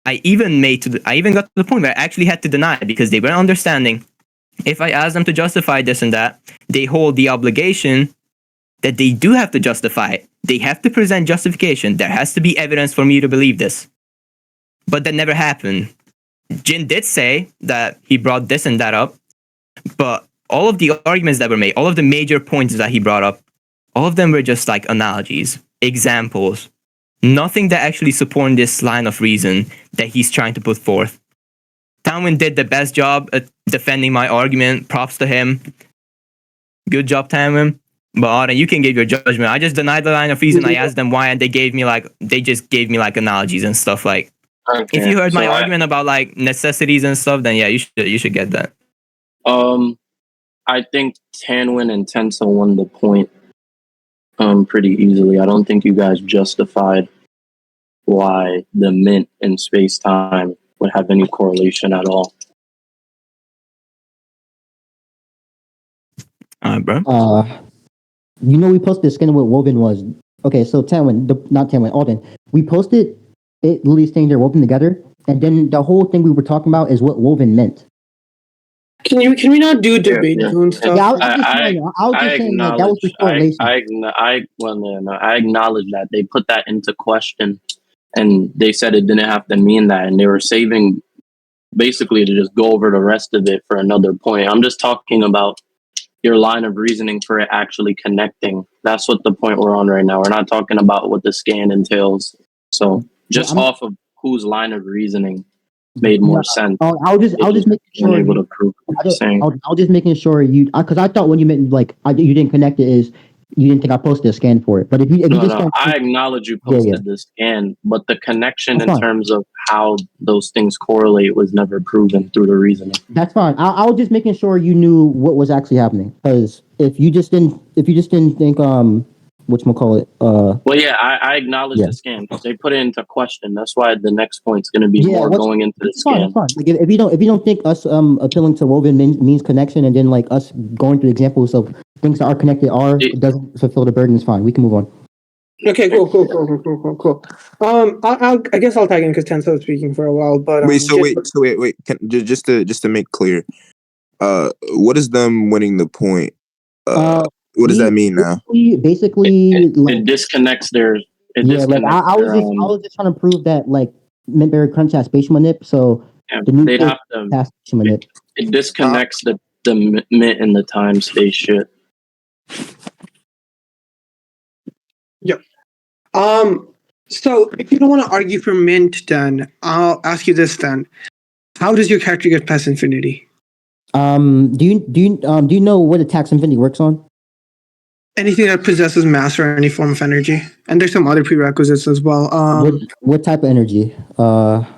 I even got to the point where I actually had to deny it because they weren't understanding. If I ask them to justify this and that, they hold the obligation that they do have to justify it. They have to present justification. There has to be evidence for me to believe this. But that never happened. Jin did say that he brought this and that up, but all of the arguments that were made, all of the major points that he brought up, all of them were just like analogies, examples. Nothing that actually supported this line of reason that he's trying to put forth. Tanwin did the best job at defending my argument. Props to him. Good job, Tanwin. But you can give your judgment. I just denied the line of reason. I asked them why, and they just gave me like analogies and stuff. Like, okay. If you heard my argument about like necessities and stuff, then yeah, you should get that. I think Tanwin and Tensa won the point pretty easily. I don't think you guys justified why the mint and space-time would have any correlation at all. Bro. We posted the skin what woven was. Okay, so not Tanwin, Alden. We posted it literally saying they're woven together, and then the whole thing we were talking about is what woven meant. Can we not do debate and stuff? Yeah, I was just saying that was the correlation. I acknowledge that they put that into question, and they said it didn't have to mean that, and they were saving basically to just go over the rest of it for another point. I'm just talking about your line of reasoning for it actually connecting. That's what the point we're on right now. We're not talking about what the scan entails. So just off of whose line of reasoning made more sense. I was just making sure. I was just making sure because I thought when you meant like you didn't connect it is you didn't think I posted a scan for it. But if you I acknowledge you posted the scan, but the connection in terms of how those things correlate was never proven through the reasoning. That's fine. I was just making sure you knew what was actually happening, because if you just didn't think whatchamacallit. Well, yeah, I acknowledge the scan because they put it into question. That's why the next point's going to be more going into the scan. Fine. Like if you don't think us appealing to woven means connection, and then like us going through examples of things that are connected it doesn't fulfill the burden, it's fine. We can move on. Okay, cool. I guess I'll tag in because Tensa was speaking for a while. But wait. Just to make clear, what is them winning the point? What does that mean now? Basically, it disconnects their. It disconnects I was just trying to prove that like Mint-Berry Crunch has spatial manip, so the new they'd have to. has spatial manip. It disconnects the mint and the time space shit. Yep. So if you don't want to argue for Mint, then I'll ask you this then: how does your character get past infinity? Do you know what attacks infinity works on? Anything that possesses mass or any form of energy, and there's some other prerequisites as well. What type of energy?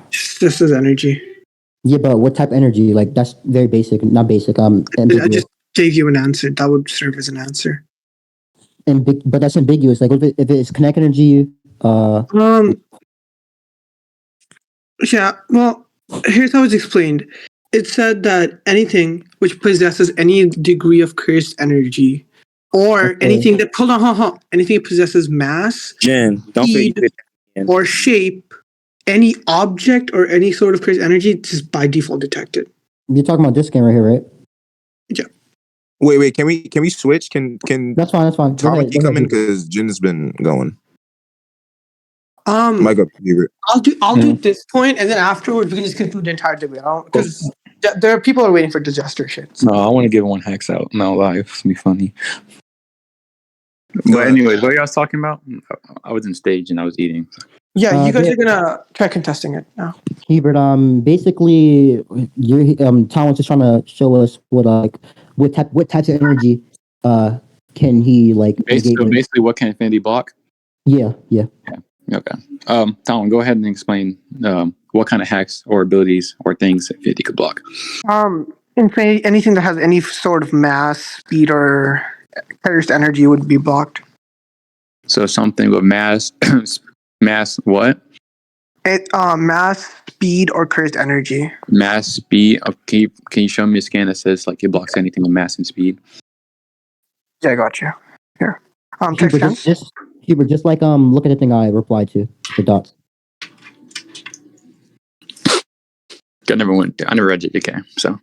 Just as energy. Yeah, but what type of energy? Like that's very basic, not basic. I just gave you an answer. That would serve as an answer. But that's ambiguous. Like if it's kinetic energy. Yeah. Well, here's how it's explained. It said that anything which possesses any degree of cursed energy, or anything that anything that possesses mass, Jen, don't speed, or shape, any object or any sort of cursed energy, just by default detected. You're talking about this game right here, right? Yeah. Wait. Can we switch? Can That's fine. Tamakii come in because Jin's been going. I'll do this point, and then afterwards we can just conclude the entire debate. Because there are people who are waiting for disaster shit. So. No, I want to give one hex out. No live. It's gonna be funny. But anyways, what are you guys talking about? I was in stage and I was eating. Yeah, you guys are gonna try contesting it now. Hebert, basically, Tom was just trying to show us what types of energy can he like. Basically, what can Infinity block? Yeah. Okay. Tom, go ahead and explain what kind of hacks or abilities or things Infinity could block. Infinity, anything that has any sort of mass, speed, or cursed energy would be blocked. So something with mass, mass what? Mass, speed, or cursed energy. Mass, speed. Can you show me a scan that says like it blocks anything with mass and speed? Yeah, I got you. Here. Hubert, just like look at the thing I replied to the dots. I never read it. Okay, so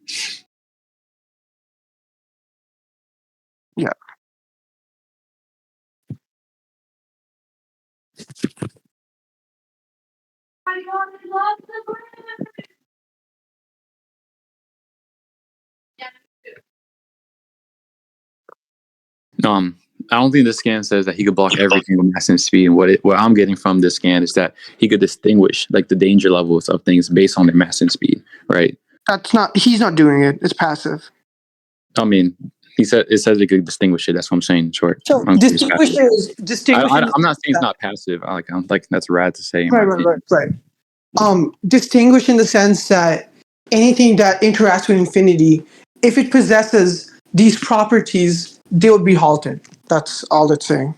yeah. I don't think the scan says that he could block everything with mass and speed. What I'm getting from this scan is that he could distinguish like the danger levels of things based on their mass and speed, right? He's not doing it. It's passive. I mean, it says he could distinguish it. That's what I'm saying in short. So distinguish. I'm not saying it's not passive. I'm like that's rad to say. Right. Distinguish in the sense that anything that interacts with infinity, if it possesses these properties, they would be halted. That's all it's saying.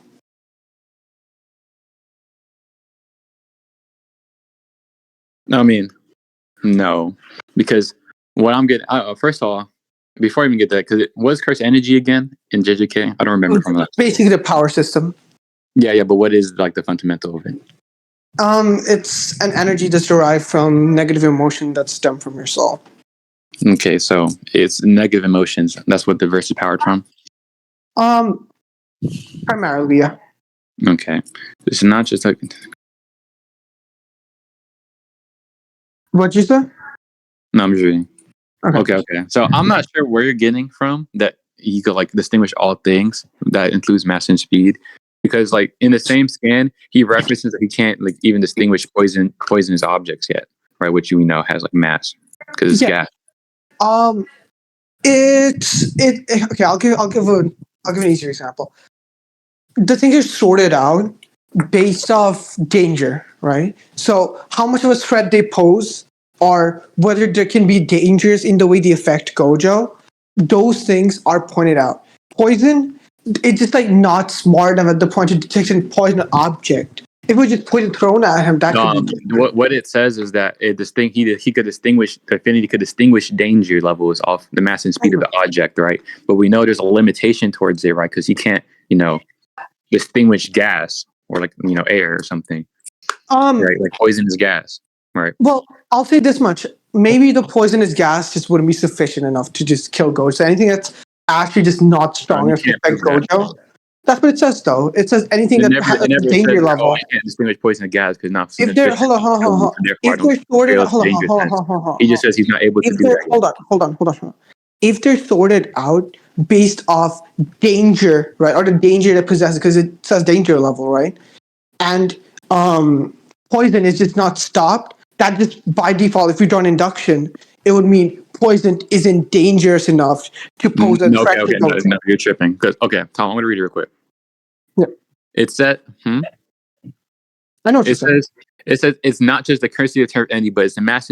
I mean, no, because what I'm getting, first of all, before I even get that, because it was cursed energy again in JJK. I don't remember from that. Basically, the power system. Yeah, but what is like the fundamental of it? It's an energy that's derived from negative emotion that's stemmed from your soul. Okay, so it's negative emotions. That's what the verse is powered from? Primarily, yeah. Okay. It's not just like... What'd you say? No, I'm just reading. Okay. So I'm not sure where you're getting from that you could like distinguish all things that includes mass and speed. Because like in the same scan, he references that he can't like even distinguish poisonous objects yet, right? Which we know has like mass because it's gas. Okay. I'll give an easier example. The thing is sorted out based off danger, right? So how much of a threat they pose, or whether there can be dangers in the way they affect Gojo, those things are pointed out. Poison, it's just like not smart enough at the point of detecting poison object. If it was just poison thrown at him, that could be what it says is that he could distinguish, the affinity could distinguish danger levels off the mass and speed of the object, right? But we know there's a limitation towards it, right? Because he can't, distinguish gas or like air or something, Um, right? Like poisonous gas, right? Well, I'll say this much: maybe the poisonous gas just wouldn't be sufficient enough to just kill Gojo. So anything that's actually just not strong You enough to can't affect prove that. Gojo. That's what it says, though. It says anything It that never, has it never a says danger that, level. you can't distinguish poisonous gas because not If they're hold on. Therefore, I If don't they're sorted, feel it's hold dangerous. on. He just says he's not able to If do they're that. hold on. If they're sorted out based off danger, right, or the danger that possesses, because it says danger level, right, and poison is just not stopped. That just by default, if you draw an induction, it would mean poison isn't dangerous enough to pose a threat to Gojo. No, you're tripping. Tom, I'm gonna read it real quick. Yeah. It said, I know what you're saying. It says it's not just the currency of the term entity, but it's the mass,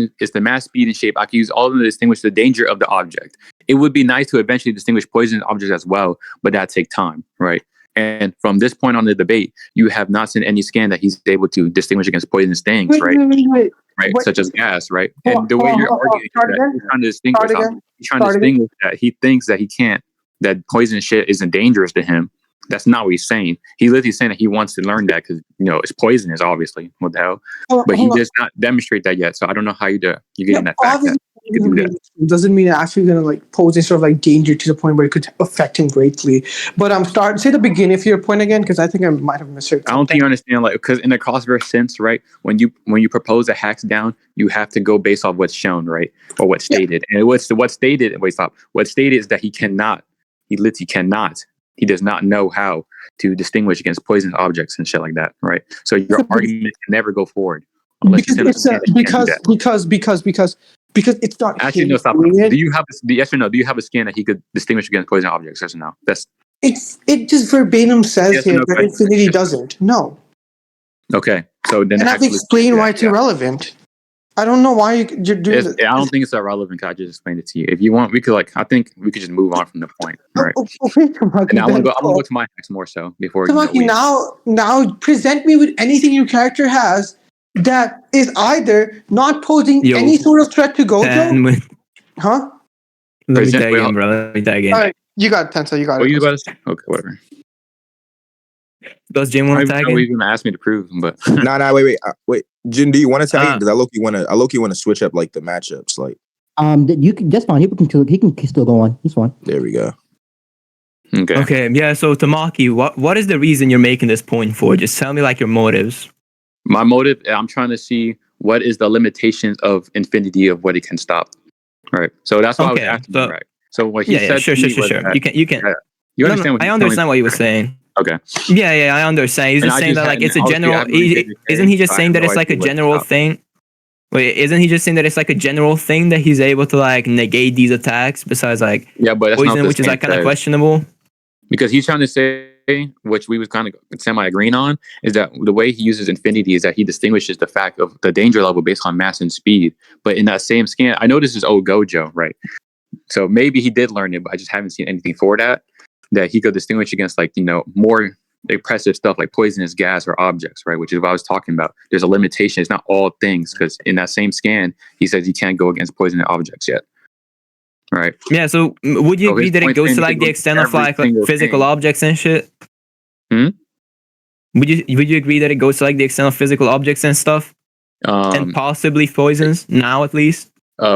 speed, and shape. I can use all of them to distinguish the danger of the object. It would be nice to eventually distinguish poisonous objects as well, but that take time, right? And from this point on the debate, you have not seen any scan that he's able to distinguish against poisonous things, right? Wait. Right, such as gas, right? Hold And the way you're arguing, he's trying to distinguish. He's trying to distinguish that he thinks that he can't, that poison shit isn't dangerous to him. That's not what he's saying. He literally saying that he wants to learn that because it's poisonous, obviously. What the hell? But he does not demonstrate that yet. So I don't know how you're getting that fact. Doesn't mean it's actually going to like pose a sort of like danger to the point where it could affect him greatly. But say the beginning of your point again, because I think I might have misheard something. I don't think you understand, like, because in the cross-verse sense, right? When you propose a hacks down, you have to go based off what's shown, right, or what's stated. And what's stated? Wait, stop. What's stated is that he cannot. He literally cannot. He does not know how to distinguish against poisonous objects and shit like that, right? So your argument can never go forward unless because it's not. Actually, no, stop. Do you have yes or no? Do you have a scan that he could distinguish against poisonous objects? Yes or no? It just verbatim says here that Infinity doesn't. No. Okay, so then and I have to explain why it's irrelevant. I don't know why you're doing this. I don't think it's irrelevant. I just explained it to you. If you want, we could I think we could just move on from the point, right? Okay, Tamakii, and I want to go to my hacks more so before. Tamakii, now present me with anything your character has that is either not posing any sort of threat to Gojo. Huh? Let me tag in, bro. Let me tag in. All right, you got it, Tensa. You got it. You got it. Okay, whatever. Does Jim want to tag in? He's gonna ask me to prove, but wait. Jin, do you want to tag in? Because I low-key want to switch up like the matchups. Like, you can. That's fine. He can still go on. He's fine. There we go. Okay. Yeah. So Tamakii, what is the reason you're making this point for? Just tell me like your motives. My motive, I'm trying to see what is the limitations of infinity of what it can stop. Right. So that's why I was asking. Right. So what he said. Sure. You can. You understand? I understand what he was saying. Okay. Yeah, I understand. He's just saying that like it's a general. Isn't he just saying that it's like a general thing? Wait, isn't he just saying that it's like a general thing that he's able to like negate these attacks? Besides like but that's poison, which is like kind of questionable. Because he's trying to say, which we was kind of semi-agreeing on, is that the way he uses infinity is that he distinguishes the fact of the danger level based on mass and speed. But in that same scan, I know this is old Gojo, right? So maybe he did learn it, but I just haven't seen anything for that he could distinguish against more oppressive stuff like poisonous gas or objects, right? Which is what I was talking about. There's a limitation. It's not all things, because in that same scan, he says he can't go against poisonous objects yet. Right. Yeah. So would you agree that it goes to like the extent of like physical objects and shit? Would you agree that it goes to like the extent of physical objects and stuff? And possibly poisons now at least?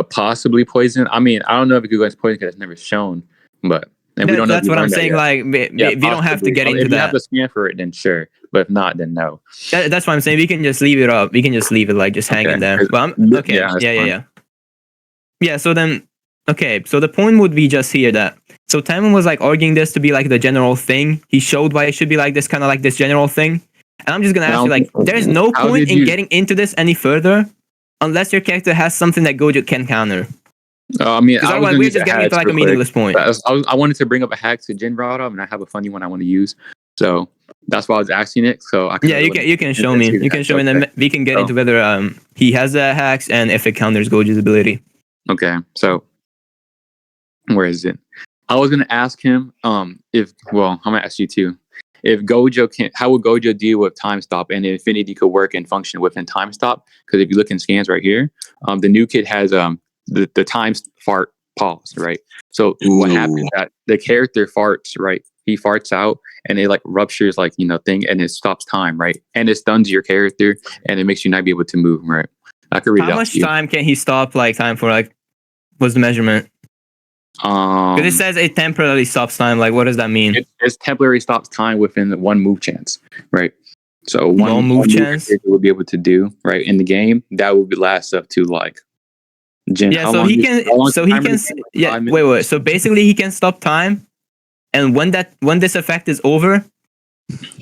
Possibly poison. I mean, I don't know if it could go against poison because it's never shown, but we don't know. That's what I'm saying. Like, we don't have to get into that. If you have a scan for it, then sure. But if not, then no. That's what I'm saying. We can just leave it up. We can just leave it like just hanging there. But okay. Yeah. So then, okay. So the point would be just here that Tanwin was like arguing this to be like the general thing. He showed why it should be like this kind of like this general thing. And I'm just gonna ask you like, there's no point in getting into this any further unless your character has something that Gojo can counter. I mean, otherwise we're just getting into like a meaningless point. I wanted to bring up a hack to Jin brought up, and I have a funny one I want to use. So that's why I was asking it. So I can you can show me. You can show me, and then we can get into whether he has the hacks and if it counters Gojo's ability. Okay, so where is it? I was gonna ask him I'm gonna ask you too. If Gojo how would Gojo deal with time stop and infinity could work and function within time stop? Because if you look in scans right here, the new kid has the time fart pause, right? So what happens is that the character farts, right, he farts out and it like ruptures like thing and it stops time, right? And it stuns your character and it makes you not be able to move, right? I could read it How out much to you. time can he stop like time for? Like, what's the measurement? Because it says it temporarily stops time. Like, what does that mean? It temporarily stops time within one move chance, right? So one move chance would be able to do right in the game that would last up to like. Jin, yeah, so he can. So he can. Yeah, wait. So basically, he can stop time, and when this effect is over,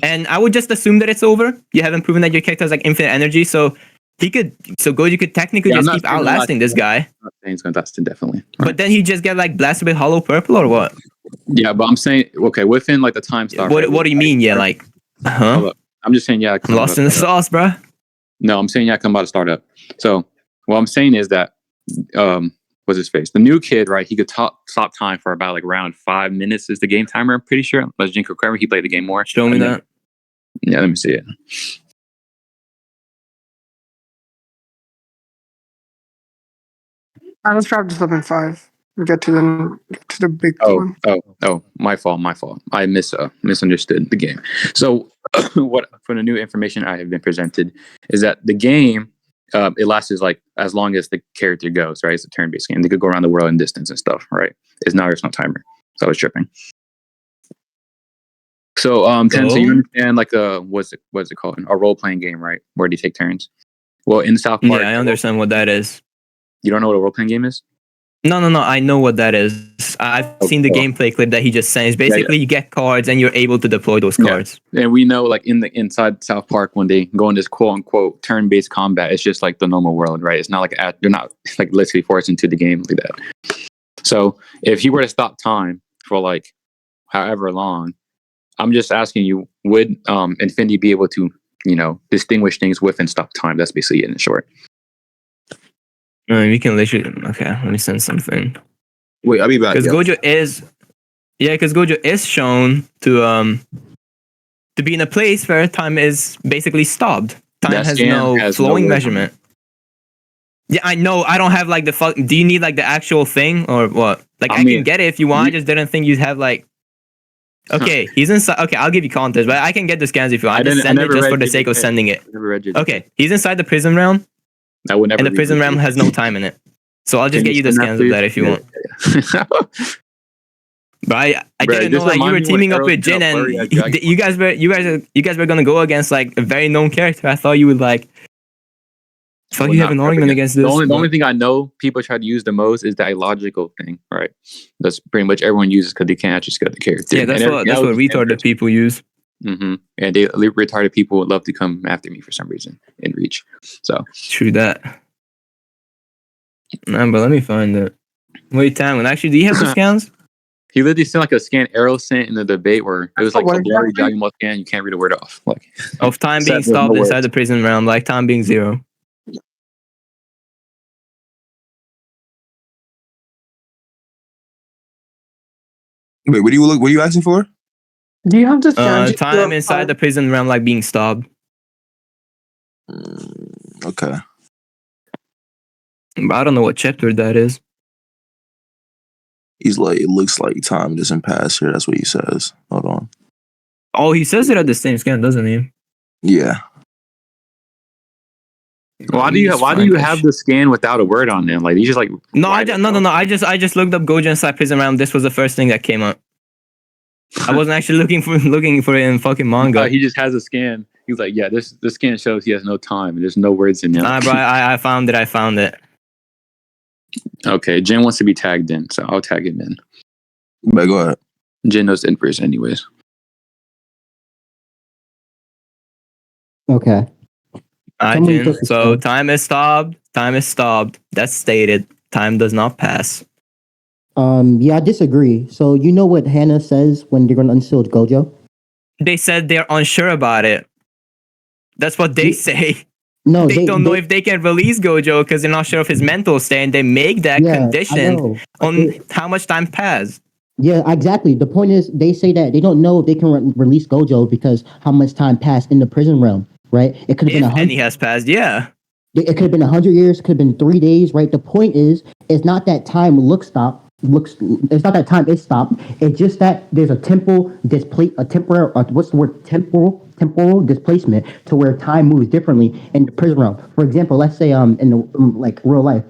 and I would just assume that it's over. You haven't proven that your character has like infinite energy, so Gojo could technically just keep outlasting this guy. I'm not saying he's going to last indefinitely. Right? But then he just get like blasted with hollow purple or what? Yeah, but I'm saying within like the time stop. What do you mean? Yeah, like, I'm just saying I'm lost in the sauce, bro. No, I'm saying come about to start up. So what I'm saying is that what's his face? The new kid, right? He could stop time for about like around 5 minutes is the game timer. I'm pretty sure. Unless Jinko Kramer, he played the game more. Show me that. Yeah, let me see it. Let's wrap this up in 5. And get to the big one. Oh, my fault. I misunderstood the game. So what from the new information I have been presented is that the game it lasts like as long as the character goes, right? It's a turn-based game. They could go around the world in distance and stuff, right? There's no timer. So I was tripping. So Tensa, you understand like what's it called? A role-playing game, right? Where they take turns. Well, in South Park, yeah, I understand what that is. You don't know what a role-playing game is? No. I know what that is. I've seen the gameplay clip that he just sent. It's basically you get cards and you're able to deploy those cards. Yeah. And we know, like inside South Park, when they go in this quote-unquote turn-based combat, it's just like the normal world, right? It's not like you're not like literally forced into the game like that. So if he were to stop time for like however long, I'm just asking you, would Infinity be able to distinguish things within stop time? That's basically it in short. We can literally. Okay, let me send something. Wait, I'll be back. Because Gojo is shown to be in a place where time is basically stopped. Time has no flowing measurement. Yeah, I know. I don't have like the fuck. Do you need like the actual thing or what? Like I can get it if you want. I just didn't think you'd have like. Okay, he's inside. Okay, I'll give you context, but I can get the scans if you want. I just send it just for the sake of sending it. Okay, he's inside the prison realm. I would never. And the prison realm has no time in it. So I'll just get you the scans of that if you want. But I didn't know like you were teaming up with Jin and you guys were gonna go against like a very known character. I thought you would like. Fuck, you have an argument against this. The only thing I know people try to use the most is the illogical thing, right? That's pretty much everyone uses because they can't actually scale the character. Yeah, that's what retarded people use. Mm-hmm. And they retarded people would love to come after me for some reason in Reach. So true that. Nah, but let me find it. Wait, Tanwin, actually, do you have the scans? He literally sent like a scan arrow sent in the debate where it was like a blurry Dragon Ball scan. You can't read a word off. Like of time being stopped inside the prison realm, like time being 0. Wait, what are you asking for? Do you have the time inside the prison realm like being stopped? Okay. But I don't know what chapter that is. He's like, it looks like time doesn't pass here. That's what he says. Hold on. Oh, he says it at the same scan, doesn't he? Yeah. Why do you have the scan without a word on it? Like you just like no. I just looked up Gojo inside prison realm. This was the first thing that came up. I wasn't actually looking for it in fucking manga. He just has a scan. He's like, yeah, this scan shows he has no time. There's no words in it. Nah, bro, I found it. Okay, Jin wants to be tagged in, so I'll tag him in. But go ahead. Jin knows the inverse anyways. Okay. Jin. So time is stopped. That's stated. Time does not pass. Yeah, I disagree. So you know what Hannah says when they're going to unseal Gojo? They said they're unsure about it. That's what they say. No, they don't know if they can release Gojo because they're not sure of his mental state, and they make that condition on how much time passed. Yeah, exactly. The point is, they say that they don't know if they can release Gojo because how much time passed in the prison realm, right? It could have been 100. And he has passed, yeah. It could have been 100 years, could have been 3 days, right? The point is, it's not that time look stop. looks. It's not that time is stopped. It's just that there's a temporal temporal displacement to where time moves differently in the prison realm. For example, let's say in the like real life,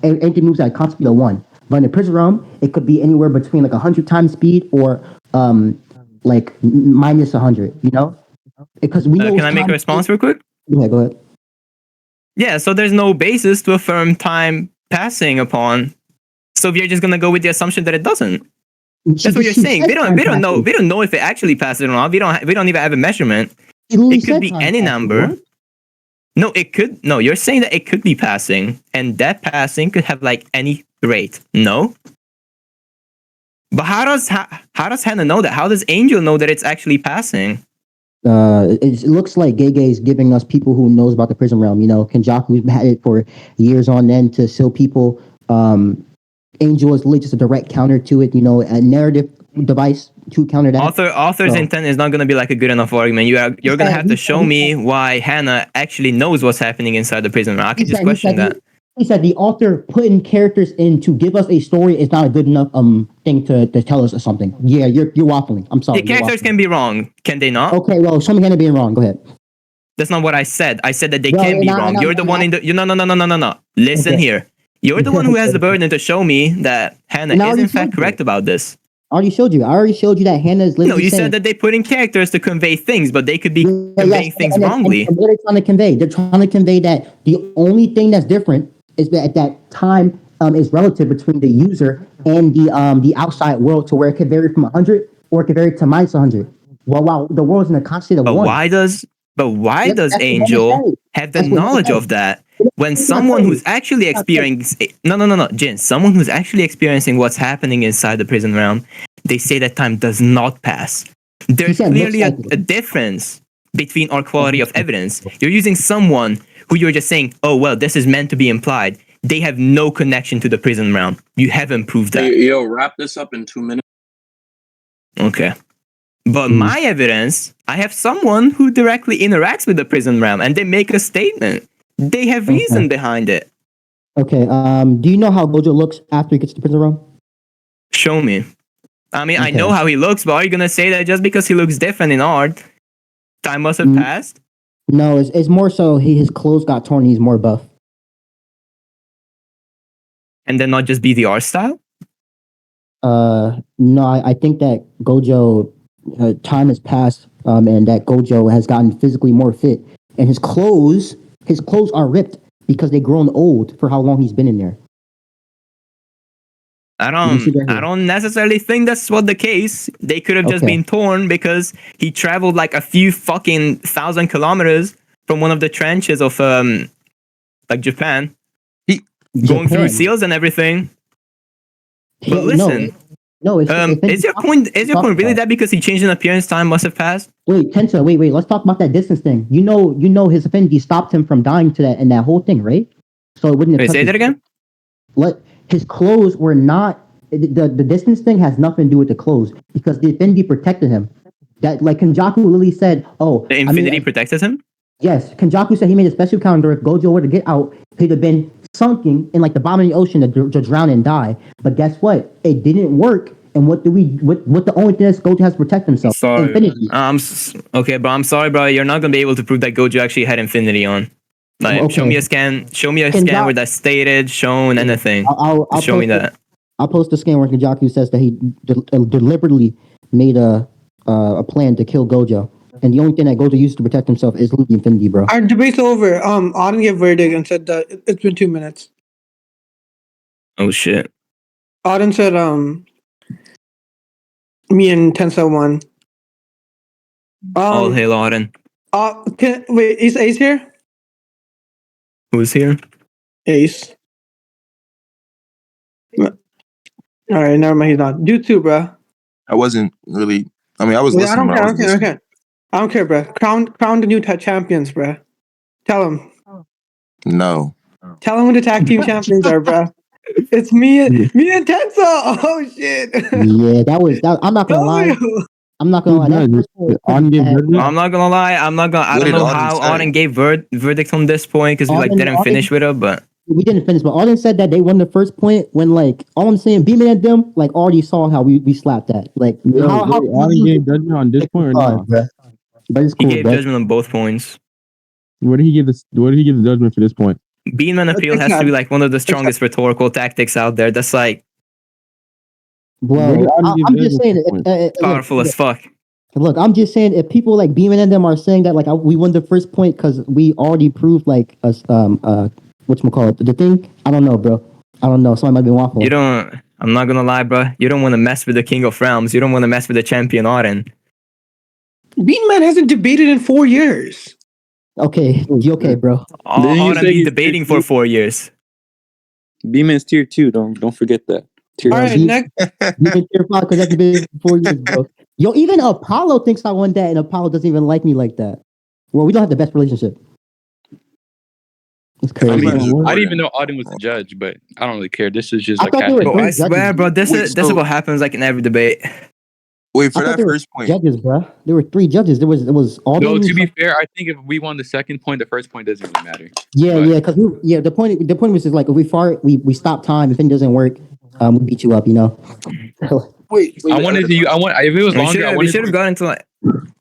anything moves at a constant speed of 1. But in the prison realm, it could be anywhere between like 100 times speed or like minus 100. You know, because we know. Can I make a response real quick? Yeah, go ahead. Yeah, so there's no basis to affirm time passing upon. So we're just gonna go with the assumption that it doesn't. That's what you're saying. We don't know if it actually passes or not. We don't even have a measurement. It could be any number. No, it could. No, you're saying that it could be passing, and that passing could have like any rate. No. But how does Hannah know that? How does Angel know that it's actually passing? It looks like Gege is giving us people who knows about the prison realm. You know, Kenjaku's had it for years on end to show people. Angel is really just a direct counter to it. You know, a narrative device to counter that. Author's intent is not going to be like a good enough argument. You're going to have to show me why Hannah actually knows what's happening inside the prison realm. I can just question that. He said the author putting characters in to give us a story is not a good enough thing to tell us something. Yeah, you're waffling. I'm sorry. The characters can be wrong, can they not? Okay, well, show me Hannah being wrong. Go ahead. That's not what I said. I said that they can be wrong. You're the one in the. No. Listen here. You're the one who has the burden to show me that Hannah is in fact correct about this. I already showed you that Hannah is literally. No, you said that they put in characters to convey things, but they could be conveying things wrongly. And what are they trying to convey? They're trying to convey that the only thing that's different is that time is relative between the user and the outside world, to where it could vary from 100 or it could vary to minus 100. Well, while the world's in a constant of 1. But why does Angel have the knowledge of that when someone who's actually experiencing Jin, someone who's actually experiencing what's happening inside the prison realm, they say that time does not pass. There's clearly a difference between our quality of evidence. You're using someone who you're just saying, oh well, this is meant to be implied. They have no connection to the prison realm. You haven't proved that. Yo, wrap this up in 2 minutes. Okay. But my evidence, I have someone who directly interacts with the prison realm and they make a statement. They have reason behind it. Okay, do you know how Gojo looks after he gets to the prison realm? Show me. I mean, I know how he looks, but are you going to say that just because he looks different in art, time must have passed? No, it's more so his clothes got torn, he's more buff. And then not just be the art style? No, I think that Gojo... time has passed, and that Gojo has gotten physically more fit, and his clothes are ripped because they've grown old for how long he's been in there. I don't necessarily think that's what the case. They could have just been torn because he traveled like a few fucking 1,000 kilometers from one of the trenches of like Japan, going through seals and everything. But listen. No, is your point really that because he changed in appearance, time must have passed? Wait, Tensa, wait. Let's talk about that distance thing. You know, his affinity stopped him from dying to that and that whole thing, right? So it wouldn't have. Wait, say that again. His clothes were not. The distance thing has nothing to do with the clothes because the affinity protected him. That like Kenjaku literally said, the infinity protected him. Yes, Kenjaku said he made a special calendar. If Gojo were to get out, he'd have been sunken in like the bottom of the ocean to drown and die. But guess what? It didn't work. And what the only thing that Gojo has to protect himself? Sorry. Infinity. Okay, but I'm sorry, bro. You're not gonna be able to prove that Gojo actually had infinity on. Like, show me a scan. Show me a scan where that's stated, shown, anything. I'll show me that. I'll post a scan where Kenjaku says that he deliberately made a plan to kill Gojo. And the only thing that Gojo used to protect himself is losing infinity, bro. Our debate's over. Auden gave verdict and said that it's been 2 minutes. Oh shit. Auden said me and Tensa won. All hail Auden. Wait, is Ace here? Who's here? Ace. Alright, never mind, he's not. Do too, bro. I wasn't really. I mean, I was listening. I don't care, bro. Crown the new champions, bro. Tell them. No. Tell them who the tag team champions are, bro. It's me and Tensa. Oh shit. Yeah, I'm not gonna lie. I'm not gonna lie. I don't know how Auden gave verdict on this point because we didn't finish with it, but we didn't finish, but Auden said that they won the first point when, like, all I'm saying, beaming at them, like, already saw how we slapped that. Like, how Auden gave judgment on this point or not? But it's He cool, gave bro. judgment on both points. What did he give the judgment for this point? Beam appeal has to be like one of the strongest rhetorical tactics out there. That's like Bro, I'm just saying, powerful as fuck. Look, I'm just saying, if people like beaming at them are saying that like we won the first point because we already proved like whatchamacallit, the thing. I don't know, bro. I don't know. Somebody might be waffling. You don't. I'm not gonna lie, bro. You don't want to mess with the King of Realms. You don't want to mess with the champion Auden. Beanman hasn't debated in 4 years. Okay, you okay, bro? Auden been debating for 4 years. B-Man's tier 2. Don't forget that. Tier All right, next. Tier 5 because that's been 4 years, bro. Yo, even Apollo thinks I won that, and Apollo doesn't even like me like that. Well, we don't have the best relationship. It's crazy. I mean, I didn't even know Auden was the judge, but I don't really care. This is just I like thought they were Bro, I swear, bro. This is what happens like in every debate. Wait for that first point. Judges, bro. There were 3 judges. It was all. No, to be fair, I think if we won the second point, the first point doesn't really matter. Yeah, because the point was just like, if we fart, we stop time. If it doesn't work, we beat you up. You know. Wait. If it was longer, We should have gotten to like.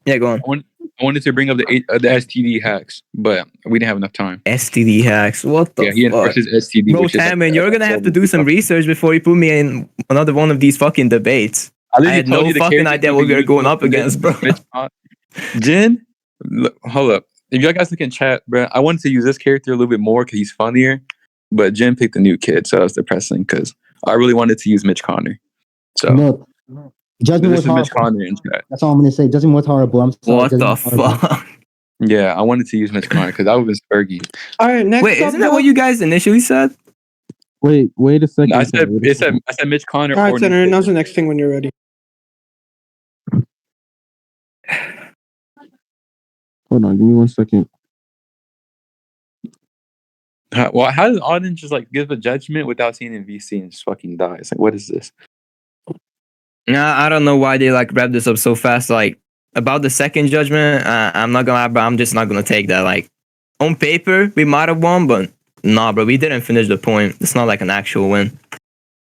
Yeah, go on. I wanted to bring up the STD hacks, but we didn't have enough time. STD hacks. What the he fuck? enforces STD. Bro, Tanwin, you're gonna have to do some research before you put me in another one of these fucking debates. I had no fucking idea what we were going up against, bro. Jin, hold up. If you guys look in chat, bro, I wanted to use this character a little bit more because he's funnier, but Jin picked a new kid, so that was depressing because I really wanted to use Mitch Connor. So look, judgment was Mitch horrible. Connor in chat. That's all I'm gonna say. Judgment was horrible. I'm sorry. What the fuck? Yeah, I wanted to use Mitch Connor because that would have been Spurgy. All right, next. Wait, isn't that what you guys initially said? Wait a second. I said Mitch Connor. All right, Senator, announce the next thing when you're ready. Hold on, give me 1 second. Well, how does Auden just like give a judgment without seeing in VC and just fucking die? It's like, what is this? Nah, I don't know why they like wrap this up so fast. Like about the second judgment, I'm not gonna lie, bro. I'm just not gonna take that. Like on paper, we might have won, but nah, bro, we didn't finish the point. It's not like an actual win.